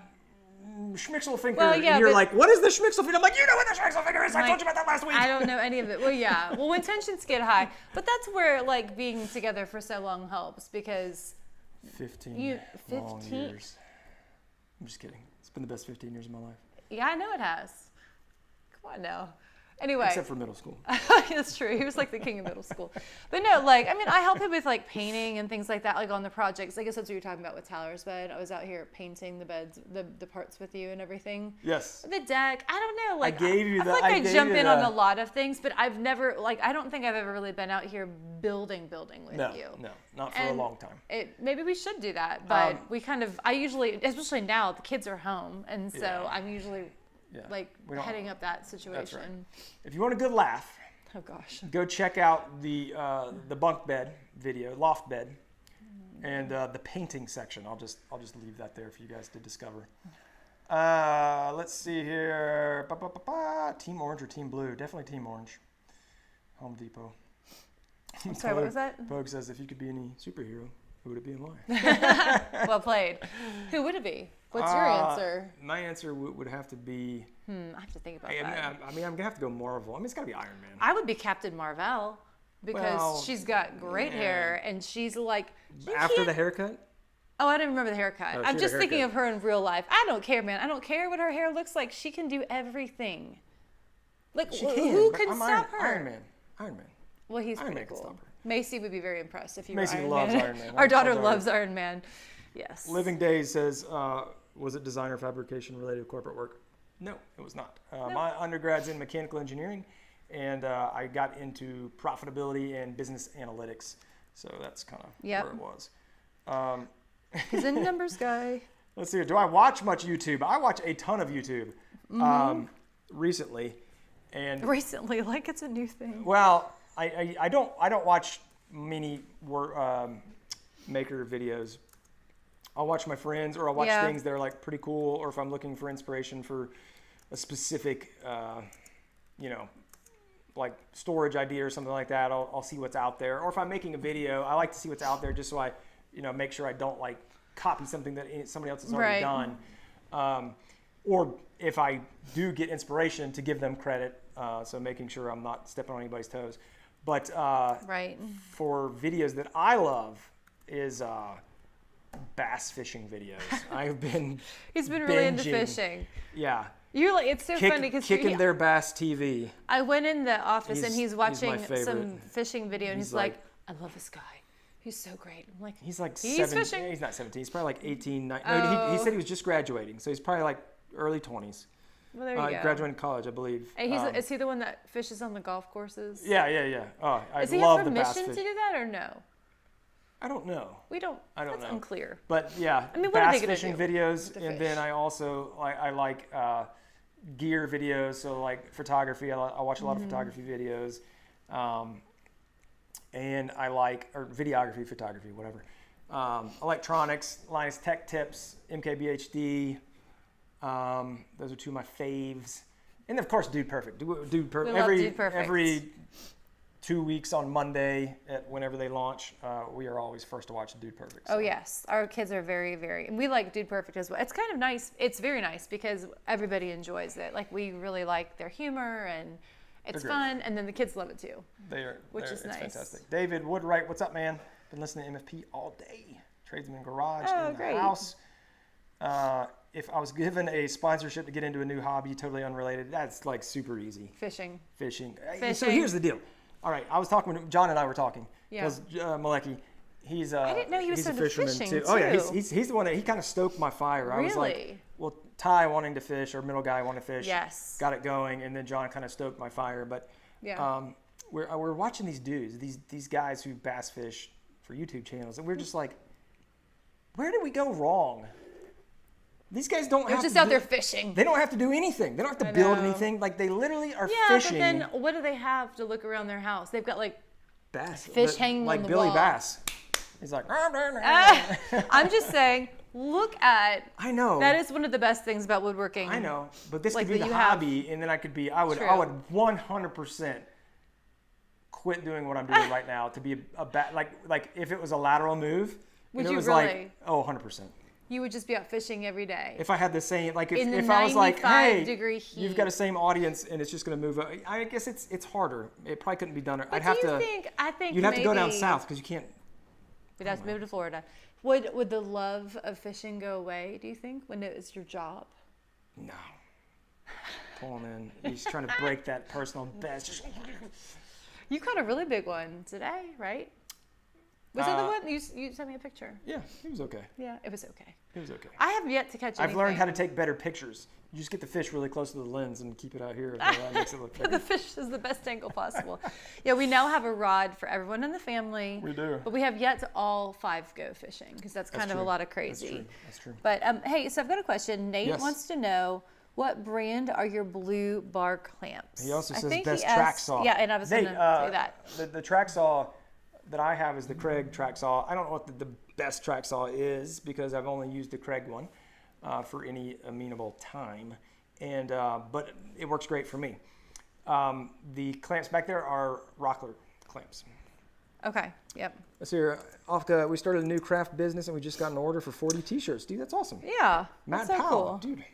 [SPEAKER 2] Schmixelfinker.
[SPEAKER 1] Well, yeah,
[SPEAKER 2] and you're
[SPEAKER 1] but-
[SPEAKER 2] like, what is the Schmixelfinker? I'm like, you know what the Schmixelfinker is. I
[SPEAKER 1] Like,
[SPEAKER 2] told you about that last week.
[SPEAKER 1] I don't know any of it. Well, yeah. Well, when tensions get high, but that's where like being together for so long helps because
[SPEAKER 2] 15 long
[SPEAKER 1] 15?
[SPEAKER 2] years. I'm just kidding. It's been the best 15 years of my life.
[SPEAKER 1] Yeah, I know it has. Come on now. Anyway.
[SPEAKER 2] Except for middle school.
[SPEAKER 1] That's true. He was like the king of middle school. But no, like, I mean, I help him with like painting and things like that, like on the projects. I guess that's what you're talking about with Tyler's bed. I was out here painting the beds, the parts with you and everything.
[SPEAKER 2] Yes.
[SPEAKER 1] The deck. I don't know. Like,
[SPEAKER 2] gave you
[SPEAKER 1] I feel
[SPEAKER 2] the-
[SPEAKER 1] like
[SPEAKER 2] I
[SPEAKER 1] I
[SPEAKER 2] gave
[SPEAKER 1] jump
[SPEAKER 2] you
[SPEAKER 1] in on
[SPEAKER 2] the-
[SPEAKER 1] a lot of things, but I've never, like, I don't think I've ever really been out here building with you.
[SPEAKER 2] No, not for a
[SPEAKER 1] And
[SPEAKER 2] long time.
[SPEAKER 1] Maybe we should do that, but I usually, especially now, the kids are home, and so
[SPEAKER 2] Yeah.
[SPEAKER 1] I'm usually like
[SPEAKER 2] We don't-
[SPEAKER 1] heading up that
[SPEAKER 2] That's
[SPEAKER 1] situation.
[SPEAKER 2] right. If you want a good laugh,
[SPEAKER 1] Oh gosh.
[SPEAKER 2] go check out the bunk bed video, loft bed, and the painting section. I'll just leave that there for you guys to discover. Let's see here. Team Orange or Team Blue? Definitely Team Orange. Home Depot.
[SPEAKER 1] I'm sorry, what was that?
[SPEAKER 2] Pogue says, if you could be any superhero, who would it be and why?
[SPEAKER 1] Well played. Who would it be? What's your answer?
[SPEAKER 2] My answer would have to be.
[SPEAKER 1] I have to think about
[SPEAKER 2] I
[SPEAKER 1] that.
[SPEAKER 2] mean, I'm gonna have to go Marvel. I mean, it's gotta be Iron Man.
[SPEAKER 1] I would be Captain Marvel because
[SPEAKER 2] Well,
[SPEAKER 1] she's got great hair and she's like.
[SPEAKER 2] After the haircut.
[SPEAKER 1] Oh, I didn't remember the haircut.
[SPEAKER 2] No, she
[SPEAKER 1] I'm
[SPEAKER 2] had a
[SPEAKER 1] just thinking
[SPEAKER 2] haircut.
[SPEAKER 1] of her in real life. I don't care, man. I don't care what her hair looks like. She can do everything. Like,
[SPEAKER 2] She
[SPEAKER 1] who
[SPEAKER 2] but
[SPEAKER 1] can
[SPEAKER 2] I'm
[SPEAKER 1] stop her?
[SPEAKER 2] Iron Man. Iron Man.
[SPEAKER 1] Well, he's
[SPEAKER 2] Iron
[SPEAKER 1] pretty
[SPEAKER 2] Man can
[SPEAKER 1] cool.
[SPEAKER 2] stop her.
[SPEAKER 1] Macy would be very impressed if you
[SPEAKER 2] Macy
[SPEAKER 1] were Iron
[SPEAKER 2] loves
[SPEAKER 1] Man.
[SPEAKER 2] Iron Man.
[SPEAKER 1] Our daughter
[SPEAKER 2] I'll tell
[SPEAKER 1] loves Iron Man. Yes.
[SPEAKER 2] Living Days says, was it designer fabrication related to corporate work? No, it was not. My undergrad's in mechanical engineering, and I got into profitability and business analytics. So that's kind of
[SPEAKER 1] Yep.
[SPEAKER 2] where it was.
[SPEAKER 1] He's a numbers guy.
[SPEAKER 2] Let's see. Do I watch much YouTube? I watch a ton of YouTube recently, and
[SPEAKER 1] Recently, like it's a new thing.
[SPEAKER 2] well, I don't watch many maker videos. I'll watch my friends, or I'll watch
[SPEAKER 1] Yeah.
[SPEAKER 2] things that are like pretty cool, or if I'm looking for inspiration for a specific, like storage idea or something like that, I'll see what's out there. Or if I'm making a video, I like to see what's out there just so I, make sure I don't like copy something that somebody else has already
[SPEAKER 1] Right.
[SPEAKER 2] done. Or if I do get inspiration, to give them credit, so making sure I'm not stepping on anybody's toes. But
[SPEAKER 1] Right.
[SPEAKER 2] for videos that I love is bass fishing videos. I've been
[SPEAKER 1] He's been really into
[SPEAKER 2] binging.
[SPEAKER 1] fishing.
[SPEAKER 2] Yeah.
[SPEAKER 1] You're like, it's so funny because
[SPEAKER 2] Kicking their bass TV.
[SPEAKER 1] I went in the office and
[SPEAKER 2] He's
[SPEAKER 1] he's
[SPEAKER 2] my
[SPEAKER 1] watching
[SPEAKER 2] favorite.
[SPEAKER 1] some fishing video and
[SPEAKER 2] He's
[SPEAKER 1] he's like, I love this guy. He's so great. I'm like,
[SPEAKER 2] He's like
[SPEAKER 1] He's
[SPEAKER 2] 17.
[SPEAKER 1] fishing?
[SPEAKER 2] He's not 17. He's probably like 18, 19. No, he
[SPEAKER 1] Oh.
[SPEAKER 2] said he was just graduating. So he's probably like early 20s.
[SPEAKER 1] well, there you go.
[SPEAKER 2] Graduating college, I believe.
[SPEAKER 1] And is he the one that fishes on the golf courses?
[SPEAKER 2] Yeah. Oh, I
[SPEAKER 1] Is he
[SPEAKER 2] love
[SPEAKER 1] have
[SPEAKER 2] the bass
[SPEAKER 1] permission to
[SPEAKER 2] fish.
[SPEAKER 1] do that or no?
[SPEAKER 2] I don't know.
[SPEAKER 1] We don't.
[SPEAKER 2] I don't
[SPEAKER 1] That's
[SPEAKER 2] know.
[SPEAKER 1] unclear.
[SPEAKER 2] But yeah,
[SPEAKER 1] I mean, what are
[SPEAKER 2] bass
[SPEAKER 1] they gonna
[SPEAKER 2] fishing
[SPEAKER 1] do
[SPEAKER 2] videos,
[SPEAKER 1] with the
[SPEAKER 2] and then
[SPEAKER 1] fish?
[SPEAKER 2] I also I like gear videos. So like photography, I watch a lot of
[SPEAKER 1] Mm-hmm.
[SPEAKER 2] photography videos, and I like or videography, photography, whatever. Electronics, Linus Tech Tips, MKBHD. Those are two of my faves, and of course, Dude Perfect. Dude Perfect.
[SPEAKER 1] We love Dude Perfect.
[SPEAKER 2] Every 2 weeks on Monday, whenever they launch, we are always first to watch Dude Perfect.
[SPEAKER 1] Oh
[SPEAKER 2] so.
[SPEAKER 1] yes, our kids are very, very. And we like Dude Perfect as well. It's kind of nice. It's very nice because everybody enjoys it. Like we really like their humor and it's
[SPEAKER 2] They're great.
[SPEAKER 1] fun. And then the kids love it too. Which is
[SPEAKER 2] It's
[SPEAKER 1] nice.
[SPEAKER 2] fantastic. David Woodwright, what's up, man? Been listening to MFP all day. Tradesman Garage
[SPEAKER 1] Oh,
[SPEAKER 2] in the
[SPEAKER 1] great.
[SPEAKER 2] house. If I was given a sponsorship to get into a new hobby, totally unrelated, that's like super easy.
[SPEAKER 1] Fishing.
[SPEAKER 2] Fishing. So
[SPEAKER 1] Fishing.
[SPEAKER 2] here's the deal. All right, I was talking with John and I were talking.
[SPEAKER 1] Yeah.
[SPEAKER 2] Because Malecki, he's
[SPEAKER 1] I didn't know he was
[SPEAKER 2] he's a
[SPEAKER 1] into
[SPEAKER 2] fisherman
[SPEAKER 1] fishing,
[SPEAKER 2] too. Oh yeah,
[SPEAKER 1] too.
[SPEAKER 2] he's the one that he kind of stoked my fire. I was like,
[SPEAKER 1] Really?
[SPEAKER 2] well, Ty wanting to fish or middle guy wanting to fish.
[SPEAKER 1] Yes.
[SPEAKER 2] Got it going, and then John kind of stoked my fire. But
[SPEAKER 1] Yeah.
[SPEAKER 2] we're watching these dudes, these guys who bass fish for YouTube channels, and we're just like, where did we go wrong? These guys don't
[SPEAKER 1] They're
[SPEAKER 2] have
[SPEAKER 1] just
[SPEAKER 2] to
[SPEAKER 1] out
[SPEAKER 2] do,
[SPEAKER 1] there fishing.
[SPEAKER 2] They don't have to do anything. They don't have to
[SPEAKER 1] I
[SPEAKER 2] build
[SPEAKER 1] know.
[SPEAKER 2] anything. Like they literally are
[SPEAKER 1] Yeah,
[SPEAKER 2] fishing.
[SPEAKER 1] but then what do they have to look around their house? They've got like
[SPEAKER 2] bass,
[SPEAKER 1] fish hanging
[SPEAKER 2] like
[SPEAKER 1] on the
[SPEAKER 2] Billy
[SPEAKER 1] wall.
[SPEAKER 2] Bass. He's like,
[SPEAKER 1] I'm just saying, look at.
[SPEAKER 2] I know.
[SPEAKER 1] That is one of the best things about woodworking.
[SPEAKER 2] I know, but this
[SPEAKER 1] Like
[SPEAKER 2] could be
[SPEAKER 1] that
[SPEAKER 2] the
[SPEAKER 1] you have-
[SPEAKER 2] hobby, and then I could be. I would
[SPEAKER 1] True.
[SPEAKER 2] 100% quit doing what I'm doing right now to be a like if it was a lateral move.
[SPEAKER 1] Would
[SPEAKER 2] and it
[SPEAKER 1] you
[SPEAKER 2] was
[SPEAKER 1] really?
[SPEAKER 2] like 100%.
[SPEAKER 1] You would just be out fishing every day.
[SPEAKER 2] If I had the same, like
[SPEAKER 1] In the
[SPEAKER 2] if I was like,
[SPEAKER 1] 95
[SPEAKER 2] hey,
[SPEAKER 1] degree heat.
[SPEAKER 2] you've got the same audience and it's just going to move. I guess it's harder. It probably couldn't be done.
[SPEAKER 1] But
[SPEAKER 2] I'd have
[SPEAKER 1] do you
[SPEAKER 2] to.
[SPEAKER 1] think? I think
[SPEAKER 2] You'd have to go down
[SPEAKER 1] maybe
[SPEAKER 2] south because you can't.
[SPEAKER 1] We'd have to move to Florida. Would the love of fishing go away? Do you think when it was your job?
[SPEAKER 2] No. Pull him in. He's trying to break that personal best.
[SPEAKER 1] You caught a really big one today, right? Was it the one you sent me a picture?
[SPEAKER 2] Yeah, it was okay.
[SPEAKER 1] Yeah, it was okay.
[SPEAKER 2] It was okay.
[SPEAKER 1] I have yet to catch anything.
[SPEAKER 2] I've learned how to take better pictures. You just get the fish really close to the lens and keep it out here. That makes it look better.
[SPEAKER 1] The fish is the best angle possible. Yeah, we now have a rod for everyone in the family.
[SPEAKER 2] We do.
[SPEAKER 1] But we have yet to all 5 go fishing because that's kind of a
[SPEAKER 2] true.
[SPEAKER 1] lot of crazy.
[SPEAKER 2] That's true.
[SPEAKER 1] But hey, so I've got a question. Nate
[SPEAKER 2] Yes.
[SPEAKER 1] wants to know, what brand are your blue bar clamps?
[SPEAKER 2] He also
[SPEAKER 1] I
[SPEAKER 2] says
[SPEAKER 1] think
[SPEAKER 2] best
[SPEAKER 1] he
[SPEAKER 2] track
[SPEAKER 1] asked-
[SPEAKER 2] saw.
[SPEAKER 1] Yeah, and I was going to say that.
[SPEAKER 2] The track saw that I have is the Craig track saw. I don't know what the best track saw is because I've only used the Craig one for any amenable time, and but it works great for me. The clamps back there are Rockler clamps.
[SPEAKER 1] Okay, yep.
[SPEAKER 2] Let's hear. We started a new craft business and we just got an order for 40 t-shirts. Dude, that's awesome.
[SPEAKER 1] Yeah,
[SPEAKER 2] Matt
[SPEAKER 1] that's so
[SPEAKER 2] Powell,
[SPEAKER 1] cool.
[SPEAKER 2] dude,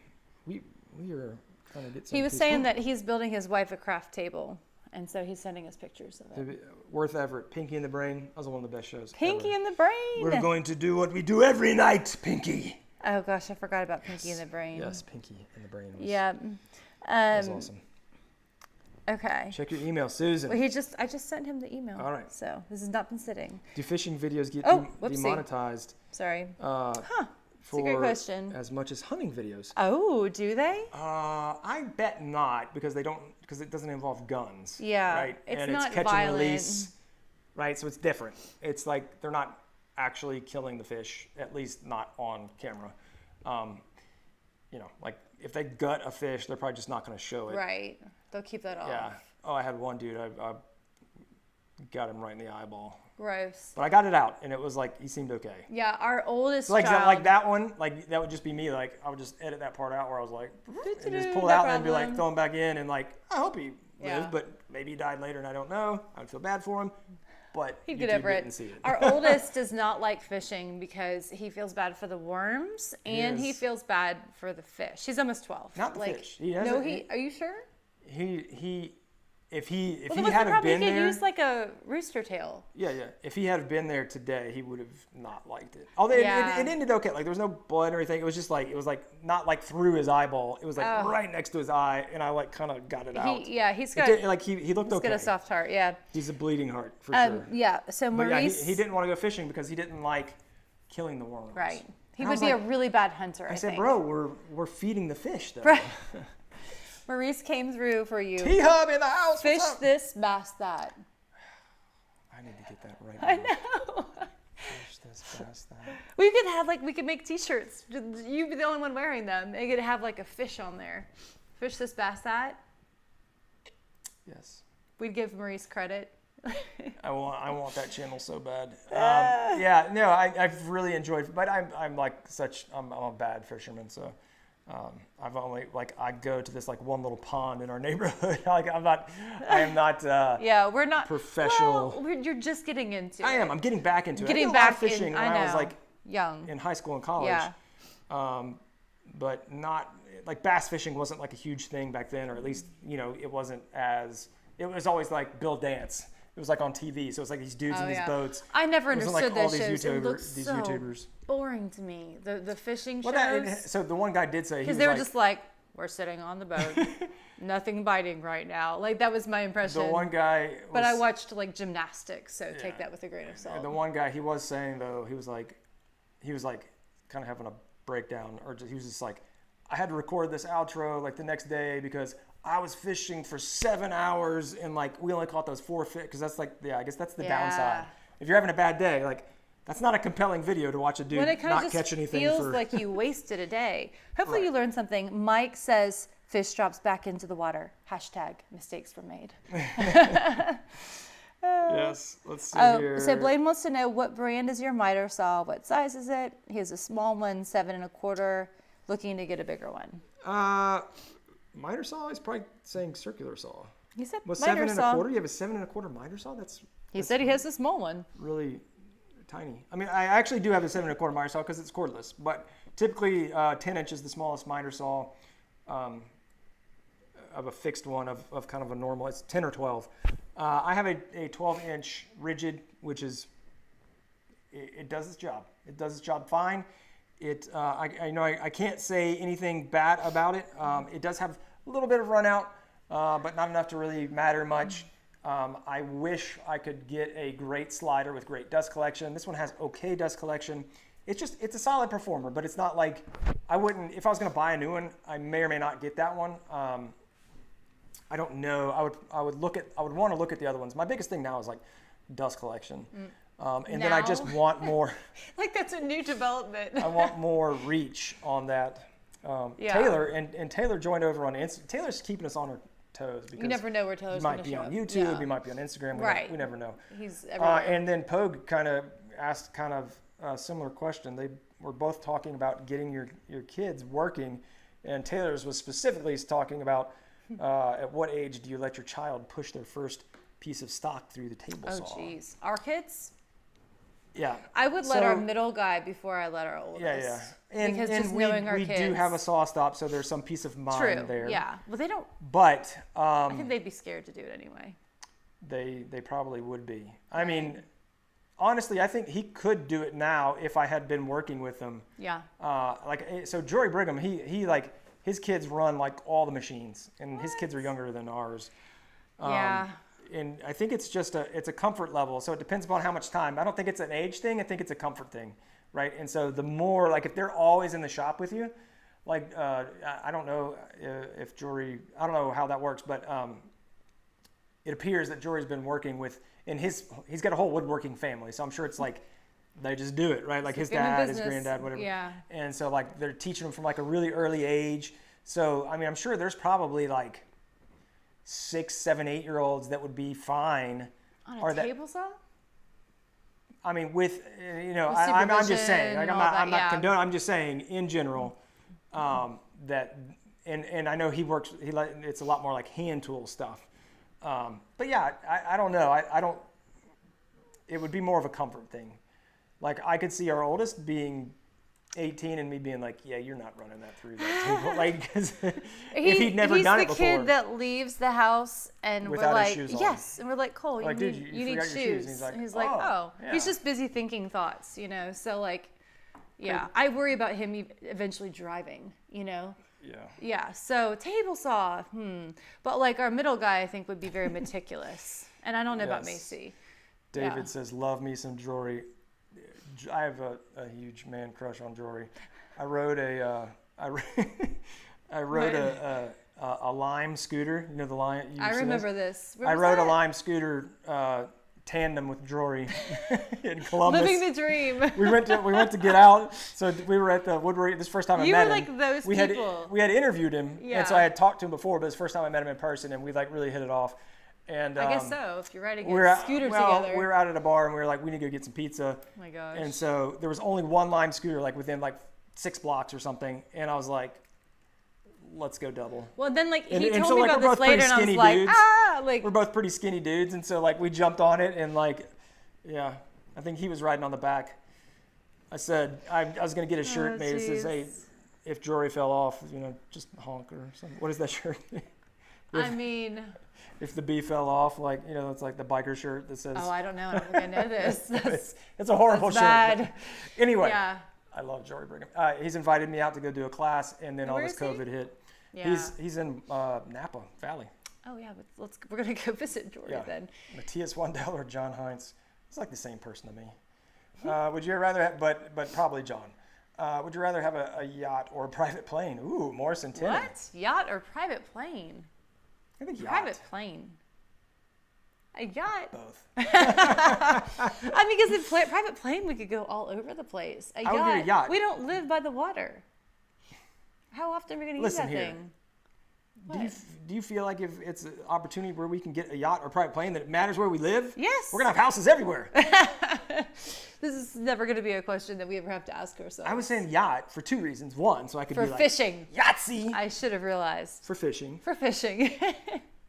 [SPEAKER 2] we are trying to get some.
[SPEAKER 1] He was
[SPEAKER 2] piece-
[SPEAKER 1] saying that he's building his wife a craft table, and so he's sending us pictures of it.
[SPEAKER 2] Worth Everett, Pinky and the Brain. That was one of the best shows.
[SPEAKER 1] Pinky
[SPEAKER 2] ever.
[SPEAKER 1] and the Brain.
[SPEAKER 2] We're going to do what we do every night, Pinky.
[SPEAKER 1] Oh gosh, I forgot about Pinky and the Brain.
[SPEAKER 2] Yes, Pinky and the Brain. Was,
[SPEAKER 1] Yeah.
[SPEAKER 2] was awesome.
[SPEAKER 1] Okay.
[SPEAKER 2] Check your email, Susan.
[SPEAKER 1] Well, I just sent him the email.
[SPEAKER 2] All right.
[SPEAKER 1] So this has not been sitting.
[SPEAKER 2] Do fishing videos get
[SPEAKER 1] whoopsie.
[SPEAKER 2] demonetized
[SPEAKER 1] Sorry.
[SPEAKER 2] for
[SPEAKER 1] It's a good question.
[SPEAKER 2] as much as hunting videos?
[SPEAKER 1] Oh, do they?
[SPEAKER 2] I bet not because it doesn't involve guns.
[SPEAKER 1] Yeah,
[SPEAKER 2] Right.
[SPEAKER 1] it's
[SPEAKER 2] and
[SPEAKER 1] not
[SPEAKER 2] it's catch
[SPEAKER 1] violent.
[SPEAKER 2] and release. Right. So it's different. It's like they're not actually killing the fish, at least not on camera. Like if they gut a fish, they're probably just not going to show it.
[SPEAKER 1] Right. They'll keep that off.
[SPEAKER 2] Yeah. Oh, I had one dude. I got him right in the eyeball.
[SPEAKER 1] Gross.
[SPEAKER 2] But I got it out, and it was like he seemed okay.
[SPEAKER 1] Yeah, our oldest
[SPEAKER 2] So like
[SPEAKER 1] child.
[SPEAKER 2] like that one, like that would just be me. Like I would just edit that part out where I was like, and just pull it
[SPEAKER 1] No
[SPEAKER 2] out and then be like
[SPEAKER 1] problem.
[SPEAKER 2] throw him back in, and like I hope he
[SPEAKER 1] Yeah.
[SPEAKER 2] lived, but maybe he died later, and I don't know. I would feel bad for him, but
[SPEAKER 1] He'd
[SPEAKER 2] YouTube
[SPEAKER 1] get over
[SPEAKER 2] didn't
[SPEAKER 1] it.
[SPEAKER 2] see it.
[SPEAKER 1] Our oldest does not like fishing because he feels bad for the worms and he
[SPEAKER 2] Yes.
[SPEAKER 1] feels bad for the fish. He's almost 12.
[SPEAKER 2] Not the fish. He
[SPEAKER 1] no,
[SPEAKER 2] doesn't-
[SPEAKER 1] are you sure?
[SPEAKER 2] If he
[SPEAKER 1] Well,
[SPEAKER 2] had
[SPEAKER 1] the
[SPEAKER 2] have
[SPEAKER 1] probably
[SPEAKER 2] been
[SPEAKER 1] could
[SPEAKER 2] there,
[SPEAKER 1] use like a rooster tail.
[SPEAKER 2] yeah. If he had been there today, he would have not liked it. Although
[SPEAKER 1] Yeah.
[SPEAKER 2] it ended okay. Like there was no blood or anything. It was just like not like through his eyeball. It was like
[SPEAKER 1] Oh.
[SPEAKER 2] right next to his eye, and I like kind of got it out.
[SPEAKER 1] He's
[SPEAKER 2] It
[SPEAKER 1] got,
[SPEAKER 2] did- like he looked
[SPEAKER 1] he's
[SPEAKER 2] okay.
[SPEAKER 1] got a soft heart. Yeah.
[SPEAKER 2] He's a bleeding heart for sure.
[SPEAKER 1] Yeah. So
[SPEAKER 2] But yeah,
[SPEAKER 1] Maurice.
[SPEAKER 2] he didn't want to go fishing because he didn't like killing the worms.
[SPEAKER 1] Right. He
[SPEAKER 2] And I
[SPEAKER 1] would
[SPEAKER 2] was
[SPEAKER 1] be a
[SPEAKER 2] like-
[SPEAKER 1] really bad hunter. I
[SPEAKER 2] I said,
[SPEAKER 1] think.
[SPEAKER 2] bro, we're feeding the fish though.
[SPEAKER 1] Right. Maurice came through for you.
[SPEAKER 2] T-Hub in the house.
[SPEAKER 1] Fish
[SPEAKER 2] what's up?
[SPEAKER 1] this, bass that.
[SPEAKER 2] I need to get that right.
[SPEAKER 1] I
[SPEAKER 2] now.
[SPEAKER 1] know.
[SPEAKER 2] Fish this, bass that.
[SPEAKER 1] We could make t-shirts. You'd be the only one wearing them. They could have like a fish on there. Fish this, bass that.
[SPEAKER 2] Yes.
[SPEAKER 1] We'd give Maurice credit.
[SPEAKER 2] I want that channel so bad. Yeah, no, I've really enjoyed, but I'm a bad fisherman, so I've only I go to this like one little pond in our neighborhood. I am not.
[SPEAKER 1] Yeah, we're not
[SPEAKER 2] professional.
[SPEAKER 1] Well, you're just getting into it.
[SPEAKER 2] I am. I'm getting back into it. I
[SPEAKER 1] Getting
[SPEAKER 2] did a lot of
[SPEAKER 1] back in-
[SPEAKER 2] fishing when
[SPEAKER 1] I
[SPEAKER 2] I was
[SPEAKER 1] know.
[SPEAKER 2] like
[SPEAKER 1] young.
[SPEAKER 2] in high school and college.
[SPEAKER 1] Yeah.
[SPEAKER 2] But not like bass fishing wasn't like a huge thing back then, or at least it wasn't as. It was always like Bill Dance. It was like on TV, so it's like these dudes in these boats.
[SPEAKER 1] I never
[SPEAKER 2] It wasn't
[SPEAKER 1] understood
[SPEAKER 2] like all
[SPEAKER 1] those
[SPEAKER 2] these
[SPEAKER 1] shows. It looked
[SPEAKER 2] these
[SPEAKER 1] so
[SPEAKER 2] YouTubers.
[SPEAKER 1] boring to me. The fishing
[SPEAKER 2] Well,
[SPEAKER 1] shows.
[SPEAKER 2] so the one guy did say he
[SPEAKER 1] Because
[SPEAKER 2] was
[SPEAKER 1] they were
[SPEAKER 2] like,
[SPEAKER 1] just like we're sitting on the boat, nothing biting right now. Like that was my impression.
[SPEAKER 2] The one guy.
[SPEAKER 1] But I watched like gymnastics, so take that with a grain of salt.
[SPEAKER 2] The one guy, he was saying though, he was like kind of having a breakdown, or he was just like, I had to record this outro like the next day because I was fishing for 7 hours and like we only caught those 4 fish, because that's like, I guess that's the downside. If you're having a bad day, like that's not a compelling video to watch a dude not catch anything.
[SPEAKER 1] It feels like you wasted a day. Hopefully you learned something. Mike says fish drops back into the water. # mistakes were made.
[SPEAKER 2] Yes, let's see here.
[SPEAKER 1] So Blaine wants to know, what brand is your miter saw? What size is it? He has a small one, 7 1/4, looking to get a bigger one.
[SPEAKER 2] Miter saw? He's probably saying circular saw.
[SPEAKER 1] He said
[SPEAKER 2] Was
[SPEAKER 1] miter
[SPEAKER 2] 7
[SPEAKER 1] saw.
[SPEAKER 2] 1/4? You have a 7 1/4 miter saw?
[SPEAKER 1] He said he has a small one.
[SPEAKER 2] Really tiny. I mean, I actually do have a 7 1/4 miter saw because it's cordless, but typically 10 inch is the smallest miter saw of a fixed one of kind of a normal. It's 10 or 12. I have a 12 inch rigid, which is, it does its job. It does its job fine. I can't say anything bad about it. It does have a little bit of run out, but not enough to really matter much. I wish I could get a great slider with great dust collection. This one has okay dust collection. It's a solid performer, but it's not like, I wouldn't, if I was going to buy a new one, I may or may not get that one. I don't know. I would want to look at the other ones. My biggest thing now is like dust collection. Then I just want more.
[SPEAKER 1] Like that's a new development.
[SPEAKER 2] I want more reach on that. Taylor and Taylor joined over on Instagram. Taylor's keeping us on our toes because
[SPEAKER 1] you never know where Taylor's going to show up.
[SPEAKER 2] He might be on YouTube. He might be on Instagram. We never know.
[SPEAKER 1] He's everywhere.
[SPEAKER 2] And then Pogue kind of asked kind of a similar question. They were both talking about getting your kids working, and Taylor's was specifically talking about at what age do you let your child push their first piece of stock through the table saw?
[SPEAKER 1] Oh, geez. Our kids?
[SPEAKER 2] Yeah.
[SPEAKER 1] I would let our middle guy before I let our oldest.
[SPEAKER 2] Yeah. And
[SPEAKER 1] because just knowing our kids.
[SPEAKER 2] We do have a saw stop, so there's some peace of mind there.
[SPEAKER 1] Yeah. Well, they don't.
[SPEAKER 2] But
[SPEAKER 1] I think they'd be scared to do it anyway.
[SPEAKER 2] They probably would be. I mean, honestly, I think he could do it now if I had been working with him.
[SPEAKER 1] Yeah.
[SPEAKER 2] So Jory Brigham, he like, his kids run like all the machines, and his kids are younger than ours. And I think it's just it's a comfort level. So it depends upon how much time. I don't think it's an age thing. I think it's a comfort thing, right? And so the more, like if they're always in the shop with you, like I don't know if Jory, I don't know how that works, but it appears that Jory's been working with, and he's got a whole woodworking family. So I'm sure it's like, they just do it, right? Like his dad, his granddad, whatever.
[SPEAKER 1] Yeah.
[SPEAKER 2] And so like they're teaching them from like a really early age. So, I mean, I'm sure there's probably like 6, 7, 8-year-olds that would be fine.
[SPEAKER 1] On a table saw?
[SPEAKER 2] I mean, with, I'm just saying, like I'm not condoning, I'm just saying in general that, and I know it's a lot more like hand tool stuff. But yeah, I don't know. It would be more of a comfort thing. Like I could see our oldest being 18 and me being like, yeah, you're not running that through that table. Like, cause if he'd never done it before.
[SPEAKER 1] He's the kid that leaves the house and
[SPEAKER 2] without
[SPEAKER 1] we're like,
[SPEAKER 2] his shoes on.
[SPEAKER 1] yes. And we're like, Cole,
[SPEAKER 2] like,
[SPEAKER 1] you need shoes.
[SPEAKER 2] And he's like, oh. Yeah.
[SPEAKER 1] He's just busy thinking thoughts, So like, yeah, I worry about him eventually driving, Yeah. Yeah. So table saw, But like our middle guy, I think would be very meticulous. And I don't know about Macy.
[SPEAKER 2] David says, love me some Jory. I have a huge man crush on Jory. I rode a Lime scooter. You know the Lime.
[SPEAKER 1] I remember this.
[SPEAKER 2] I rode a Lime scooter tandem with Jory in Columbus.
[SPEAKER 1] Living the dream.
[SPEAKER 2] We went to get out. So we were at the woodworking. This first time I met him.
[SPEAKER 1] You were like those people.
[SPEAKER 2] We had interviewed him, and so I had talked to him before, but it's the first time I met him in person, and we like really hit it off. And
[SPEAKER 1] I guess so. If you're riding a scooter together.
[SPEAKER 2] We were out at a bar and we were like, we need to go get some pizza.
[SPEAKER 1] Oh my gosh.
[SPEAKER 2] And so there was only one Lime scooter like within like 6 blocks or something. And I was like, let's go double.
[SPEAKER 1] Well, then like he told me about this later and I was like,
[SPEAKER 2] we're both pretty skinny dudes. And so like we jumped on it and like, yeah, I think he was riding on the back. I said, I was going to get a shirt made. It says, hey, if Jory fell off, just honk or something. What is that shirt? If the bee fell off, like, it's like the biker shirt that says...
[SPEAKER 1] Oh, I don't know. I don't think I know this.
[SPEAKER 2] It's a horrible shirt.
[SPEAKER 1] Bad.
[SPEAKER 2] Anyway, I love Jory Brigham. He's invited me out to go do a class, and then all this COVID hit.
[SPEAKER 1] Yeah.
[SPEAKER 2] He's in Napa Valley.
[SPEAKER 1] Oh yeah, but we're gonna go visit Jory then.
[SPEAKER 2] Matthias Wandel or John Heinz. It's like the same person to me. Would you rather have, but probably John. Would you rather have a yacht or a private plane? Ooh, Morrison Tim.
[SPEAKER 1] What? Yacht or private plane?
[SPEAKER 2] I think yacht.
[SPEAKER 1] Private plane. A yacht.
[SPEAKER 2] Both.
[SPEAKER 1] I mean, because in private plane, we could go all over the place.
[SPEAKER 2] I would get a yacht.
[SPEAKER 1] We don't live by the water. How often are we going to use that thing?
[SPEAKER 2] Do you feel like if it's an opportunity where we can get a yacht or private plane that it matters where we live?
[SPEAKER 1] Yes.
[SPEAKER 2] We're going to have houses everywhere.
[SPEAKER 1] This is never going to be a question that we ever have to ask ourselves.
[SPEAKER 2] I was saying yacht for two reasons. One, so I could
[SPEAKER 1] for
[SPEAKER 2] be like,
[SPEAKER 1] fishing.
[SPEAKER 2] Yahtzee.
[SPEAKER 1] I should have realized.
[SPEAKER 2] For fishing.
[SPEAKER 1] For fishing.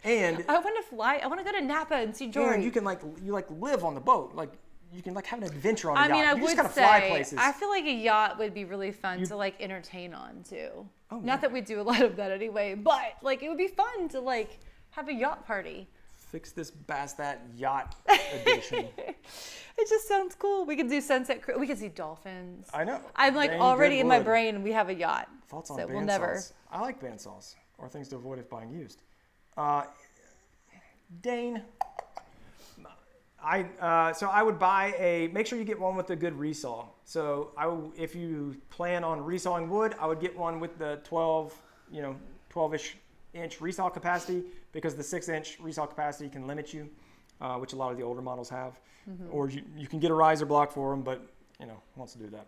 [SPEAKER 2] And
[SPEAKER 1] I want to fly. I want to go to Napa and see Jory.
[SPEAKER 2] And you can live on the boat. Like you can have an adventure on a yacht.
[SPEAKER 1] I mean, I
[SPEAKER 2] you
[SPEAKER 1] would
[SPEAKER 2] just kind of
[SPEAKER 1] say
[SPEAKER 2] fly places.
[SPEAKER 1] I feel like a yacht would be really fun to entertain on too.
[SPEAKER 2] Oh,
[SPEAKER 1] Not that we do a lot of that anyway, but it would be fun to have a yacht party.
[SPEAKER 2] Fix this Bass-That yacht edition.
[SPEAKER 1] It just sounds cool. We could do sunset. We could see dolphins.
[SPEAKER 2] I know.
[SPEAKER 1] I'm already in my brain. We have a yacht.
[SPEAKER 2] Thoughts on
[SPEAKER 1] so
[SPEAKER 2] bandsaws? I like bandsaws or things to avoid if buying used. Dane. I would buy make sure you get one with a good resaw. So if you plan on resawing wood, I would get one with the 12-ish inch resaw capacity, because the 6-inch resaw capacity can limit you, which a lot of the older models have. Mm-hmm. Or you can get a riser block for them, but who wants to do that?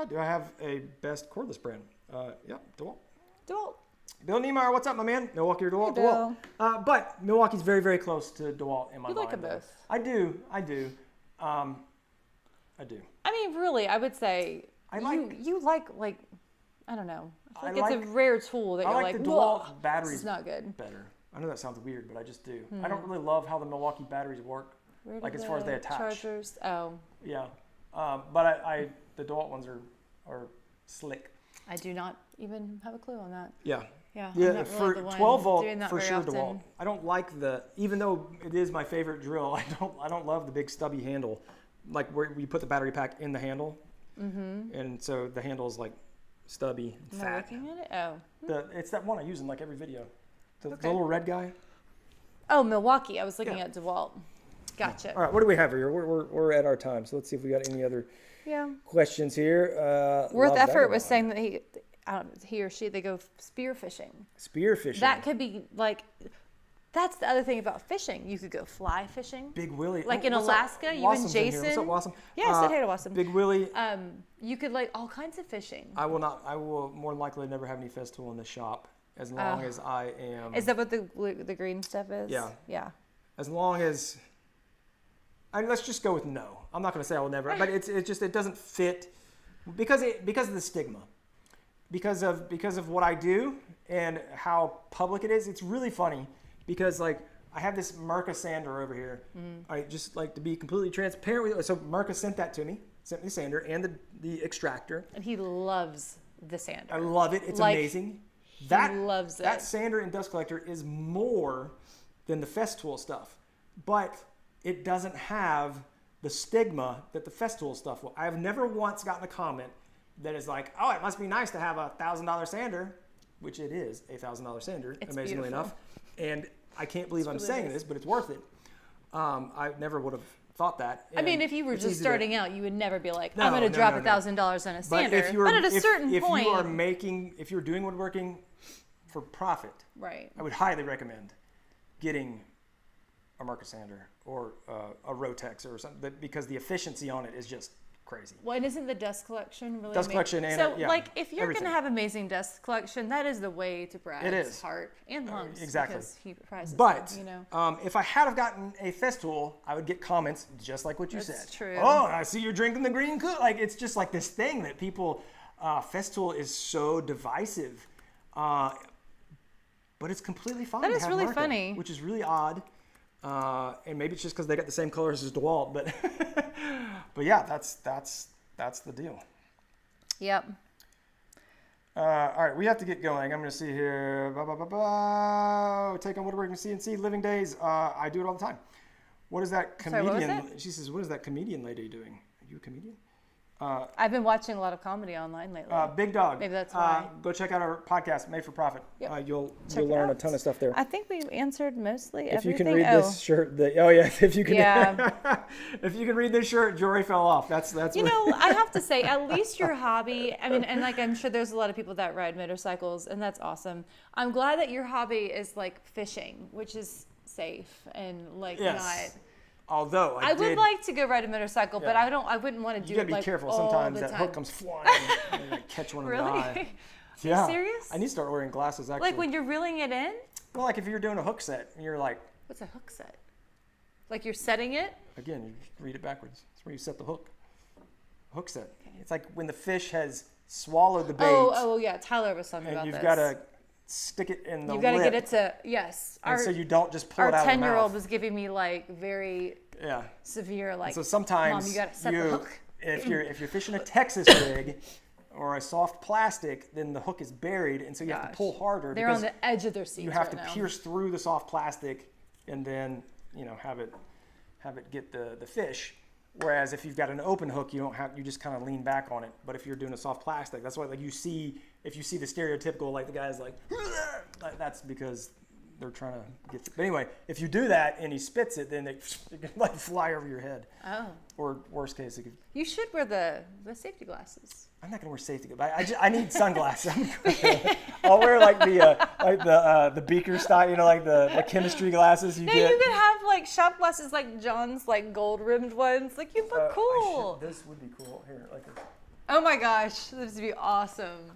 [SPEAKER 2] Do I have a best cordless brand? Yeah, DeWalt.
[SPEAKER 1] DeWalt.
[SPEAKER 2] Bill Niemeyer, what's up, my man? Milwaukee or DeWalt?
[SPEAKER 1] Hey, Bill.
[SPEAKER 2] DeWalt. But Milwaukee's very, very close to DeWalt in my mind.
[SPEAKER 1] You like them both.
[SPEAKER 2] I do. I do.
[SPEAKER 1] I mean, really, I would say you like I don't know. I feel like it's a rare tool that you're
[SPEAKER 2] the DeWalt batteries.
[SPEAKER 1] It's not good.
[SPEAKER 2] Better. I know that sounds weird, but I just do. I don't really love how the Milwaukee batteries work. As far as they attach.
[SPEAKER 1] Chargers. Oh.
[SPEAKER 2] Yeah. But the DeWalt ones are slick.
[SPEAKER 1] I do not even have a clue on that.
[SPEAKER 2] Yeah.
[SPEAKER 1] Yeah.
[SPEAKER 2] Yeah. For 12 volt, for sure,
[SPEAKER 1] often.
[SPEAKER 2] DeWalt. I don't like even though it is my favorite drill, I don't love the big stubby handle, where you put the battery pack in the handle. Mm-hmm. And so the handle is stubby and fat.
[SPEAKER 1] Am I looking at it? Oh.
[SPEAKER 2] It's that one I use in every video. The little red guy.
[SPEAKER 1] Oh, Milwaukee. I was looking at DeWalt. Gotcha.
[SPEAKER 2] All right, what do we have here? We're at our time, so let's see if we got any other questions here.
[SPEAKER 1] Worth Effort was saying that he or she, they go spear fishing.
[SPEAKER 2] Spear fishing.
[SPEAKER 1] That could be that's the other thing about fishing. You could go fly fishing.
[SPEAKER 2] Big Willie.
[SPEAKER 1] In Alaska, you and Jason.
[SPEAKER 2] What's up, Wassam?
[SPEAKER 1] Yeah, I said hey to Wassam.
[SPEAKER 2] Big Willie.
[SPEAKER 1] You could all kinds of fishing.
[SPEAKER 2] I will more than likely never have any Festool in the shop as long as I am.
[SPEAKER 1] Is that what the green stuff is?
[SPEAKER 2] Yeah.
[SPEAKER 1] Yeah.
[SPEAKER 2] As long as. Let's just go with no. I'm not going to say I will never, but it doesn't fit because of the stigma. Because of what I do and how public it is. It's really funny because I have this Merca sander over here. I just like to be completely transparent with you. So Merca sent me the sander and the extractor.
[SPEAKER 1] And he loves the sander.
[SPEAKER 2] I love it. It's amazing. He
[SPEAKER 1] loves it.
[SPEAKER 2] That sander and dust collector is more than the Festool stuff, but it doesn't have the stigma that the Festool stuff will. I've never once gotten a comment that is oh, it must be nice to have a $1,000 sander, which it is a $1,000 sander,
[SPEAKER 1] it's
[SPEAKER 2] amazingly
[SPEAKER 1] beautiful.
[SPEAKER 2] enough. And I can't believe I'm saying this, but it's worth it. I never would have thought that.
[SPEAKER 1] I mean, if you were just starting out, you would never be I'm
[SPEAKER 2] No,
[SPEAKER 1] going to drop
[SPEAKER 2] no.
[SPEAKER 1] $1,000 on a sander.
[SPEAKER 2] But
[SPEAKER 1] at a certain point,
[SPEAKER 2] if you're doing woodworking for profit,
[SPEAKER 1] right?
[SPEAKER 2] I would highly recommend getting a Merca sander or a Rotex or something, because the efficiency on it is just crazy.
[SPEAKER 1] Well, and isn't the dust collection really
[SPEAKER 2] dust collection and
[SPEAKER 1] if you're going to have amazing dust collection, that is the way to Brad's heart and lungs.
[SPEAKER 2] Exactly.
[SPEAKER 1] Because he prizes
[SPEAKER 2] but
[SPEAKER 1] them,
[SPEAKER 2] if I had have gotten a Festool, I would get comments just like what you said.
[SPEAKER 1] That's true.
[SPEAKER 2] Oh, I see you're drinking the green cool. It's just this thing that people. Festool is so divisive, but it's completely fine.
[SPEAKER 1] That
[SPEAKER 2] to
[SPEAKER 1] is
[SPEAKER 2] have
[SPEAKER 1] really
[SPEAKER 2] Merca,
[SPEAKER 1] funny.
[SPEAKER 2] which is really odd. And maybe it's just because they got the same colors as DeWalt, but but yeah, that's the deal.
[SPEAKER 1] Yep.
[SPEAKER 2] All right, we have to get going. I'm going to see here. Take on woodworking CNC living days. I do it all the time. What is that comedian?
[SPEAKER 1] Sorry, what was it?
[SPEAKER 2] She says, "What is that comedian lady doing? Are you a comedian?"
[SPEAKER 1] I've been watching a lot of comedy online lately.
[SPEAKER 2] Big Dog.
[SPEAKER 1] Maybe that's why.
[SPEAKER 2] Go check out our podcast, Made for Profit.
[SPEAKER 1] Yep.
[SPEAKER 2] You'll
[SPEAKER 1] Check it
[SPEAKER 2] learn a
[SPEAKER 1] out.
[SPEAKER 2] ton of stuff there.
[SPEAKER 1] I think we answered mostly
[SPEAKER 2] If
[SPEAKER 1] everything.
[SPEAKER 2] you can read this shirt, if you can,
[SPEAKER 1] Yeah.
[SPEAKER 2] if you can read this shirt, jewelry fell off. That's
[SPEAKER 1] You know, I have to say, at least your hobby, I mean, and like I'm sure there's a lot of people that ride motorcycles, and that's awesome. I'm glad that your hobby is like fishing, which is safe and like
[SPEAKER 2] Yes.
[SPEAKER 1] not.
[SPEAKER 2] Although
[SPEAKER 1] I would like to go ride a motorcycle, but
[SPEAKER 2] Yeah.
[SPEAKER 1] I wouldn't want to do
[SPEAKER 2] you gotta
[SPEAKER 1] it
[SPEAKER 2] be
[SPEAKER 1] like
[SPEAKER 2] careful.
[SPEAKER 1] all
[SPEAKER 2] Sometimes
[SPEAKER 1] the
[SPEAKER 2] that
[SPEAKER 1] time.
[SPEAKER 2] hook comes flying and you like, catch one in the
[SPEAKER 1] Really?
[SPEAKER 2] eye.
[SPEAKER 1] Are
[SPEAKER 2] Yeah.
[SPEAKER 1] you serious?
[SPEAKER 2] I need to start wearing glasses actually.
[SPEAKER 1] Like when you're reeling it in?
[SPEAKER 2] well, like if you're doing a hook set and you're like,
[SPEAKER 1] What's a hook set? Like you're setting it?
[SPEAKER 2] again, you just read it backwards. It's where you set the hook. Hook set. It's like when the fish has swallowed the bait.
[SPEAKER 1] Oh, yeah. Tyler was talking
[SPEAKER 2] and
[SPEAKER 1] about
[SPEAKER 2] you've
[SPEAKER 1] this.
[SPEAKER 2] got to stick it in the
[SPEAKER 1] You've got to get
[SPEAKER 2] lip,
[SPEAKER 1] it to, yes.
[SPEAKER 2] and so you don't just pull it out
[SPEAKER 1] Our
[SPEAKER 2] of the
[SPEAKER 1] 10-year-old
[SPEAKER 2] mouth.
[SPEAKER 1] was giving me like very
[SPEAKER 2] Yeah.
[SPEAKER 1] severe, like,
[SPEAKER 2] So sometimes
[SPEAKER 1] Mom, you got to set the hook.
[SPEAKER 2] if you're fishing a Texas rig or a soft plastic, then the hook is buried, and so you have to pull harder.
[SPEAKER 1] They're
[SPEAKER 2] because
[SPEAKER 1] on the edge of their seats
[SPEAKER 2] you have
[SPEAKER 1] right
[SPEAKER 2] to
[SPEAKER 1] now.
[SPEAKER 2] pierce through the soft plastic and then have it get the fish. Whereas if you've got an open hook, you just kind of lean back on it. But if you're doing a soft plastic, that's why if you see the stereotypical, like the guy's like, that's because they're trying to get. But anyway, if you do that and he spits it, then it can like fly over your head.
[SPEAKER 1] Oh.
[SPEAKER 2] Or worst case, it could.
[SPEAKER 1] You should wear the safety glasses.
[SPEAKER 2] I'm not gonna wear safety glasses. I need sunglasses. I'll wear like the beaker style, like the chemistry glasses you
[SPEAKER 1] No,
[SPEAKER 2] get.
[SPEAKER 1] you could have like shop glasses like John's like gold rimmed ones. Like you look cool.
[SPEAKER 2] This would be cool. Here, like this.
[SPEAKER 1] Oh my gosh, this would be awesome.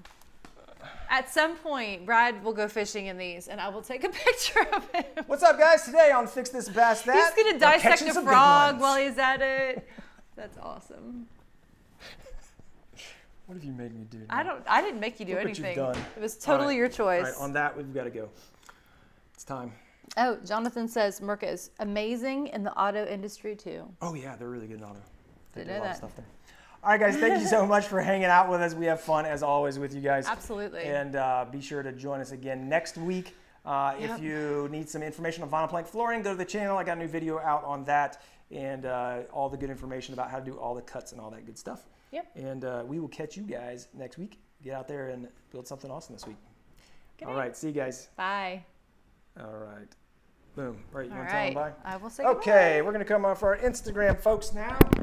[SPEAKER 1] At some point, Brad will go fishing in these, and I will take a picture of him.
[SPEAKER 2] What's up, guys? Today on Fix This, Bash That.
[SPEAKER 1] He's gonna
[SPEAKER 2] we're
[SPEAKER 1] dissect
[SPEAKER 2] catching
[SPEAKER 1] a
[SPEAKER 2] some big
[SPEAKER 1] frog
[SPEAKER 2] ones.
[SPEAKER 1] while he's at it. That's awesome.
[SPEAKER 2] What have you made me do?
[SPEAKER 1] I didn't make you do
[SPEAKER 2] Look what
[SPEAKER 1] anything.
[SPEAKER 2] you've done.
[SPEAKER 1] It was totally your choice.
[SPEAKER 2] All right, on that, we've got to go. It's time.
[SPEAKER 1] Oh, Jonathan says Merca is amazing in the auto industry too.
[SPEAKER 2] Oh, yeah, they're really good in auto. They
[SPEAKER 1] Didn't
[SPEAKER 2] do a
[SPEAKER 1] know
[SPEAKER 2] lot of
[SPEAKER 1] that.
[SPEAKER 2] stuff there. All right, guys, thank you so much for hanging out with us. We have fun, as always, with you guys.
[SPEAKER 1] Absolutely.
[SPEAKER 2] And be sure to join us again next week. If you need some information on vinyl plank flooring, go to the channel. I got a new video out on that and all the good information about how to do all the cuts and all that good stuff.
[SPEAKER 1] Yep.
[SPEAKER 2] And we will catch you guys next week. Get out there and build something awesome this week.
[SPEAKER 1] Good
[SPEAKER 2] All
[SPEAKER 1] night.
[SPEAKER 2] right, see you guys.
[SPEAKER 1] Bye.
[SPEAKER 2] All right. Boom. Right, you
[SPEAKER 1] All
[SPEAKER 2] want to tell them
[SPEAKER 1] right.
[SPEAKER 2] bye?
[SPEAKER 1] I will say
[SPEAKER 2] Okay,
[SPEAKER 1] goodbye.
[SPEAKER 2] we're going to come on for our Instagram folks now.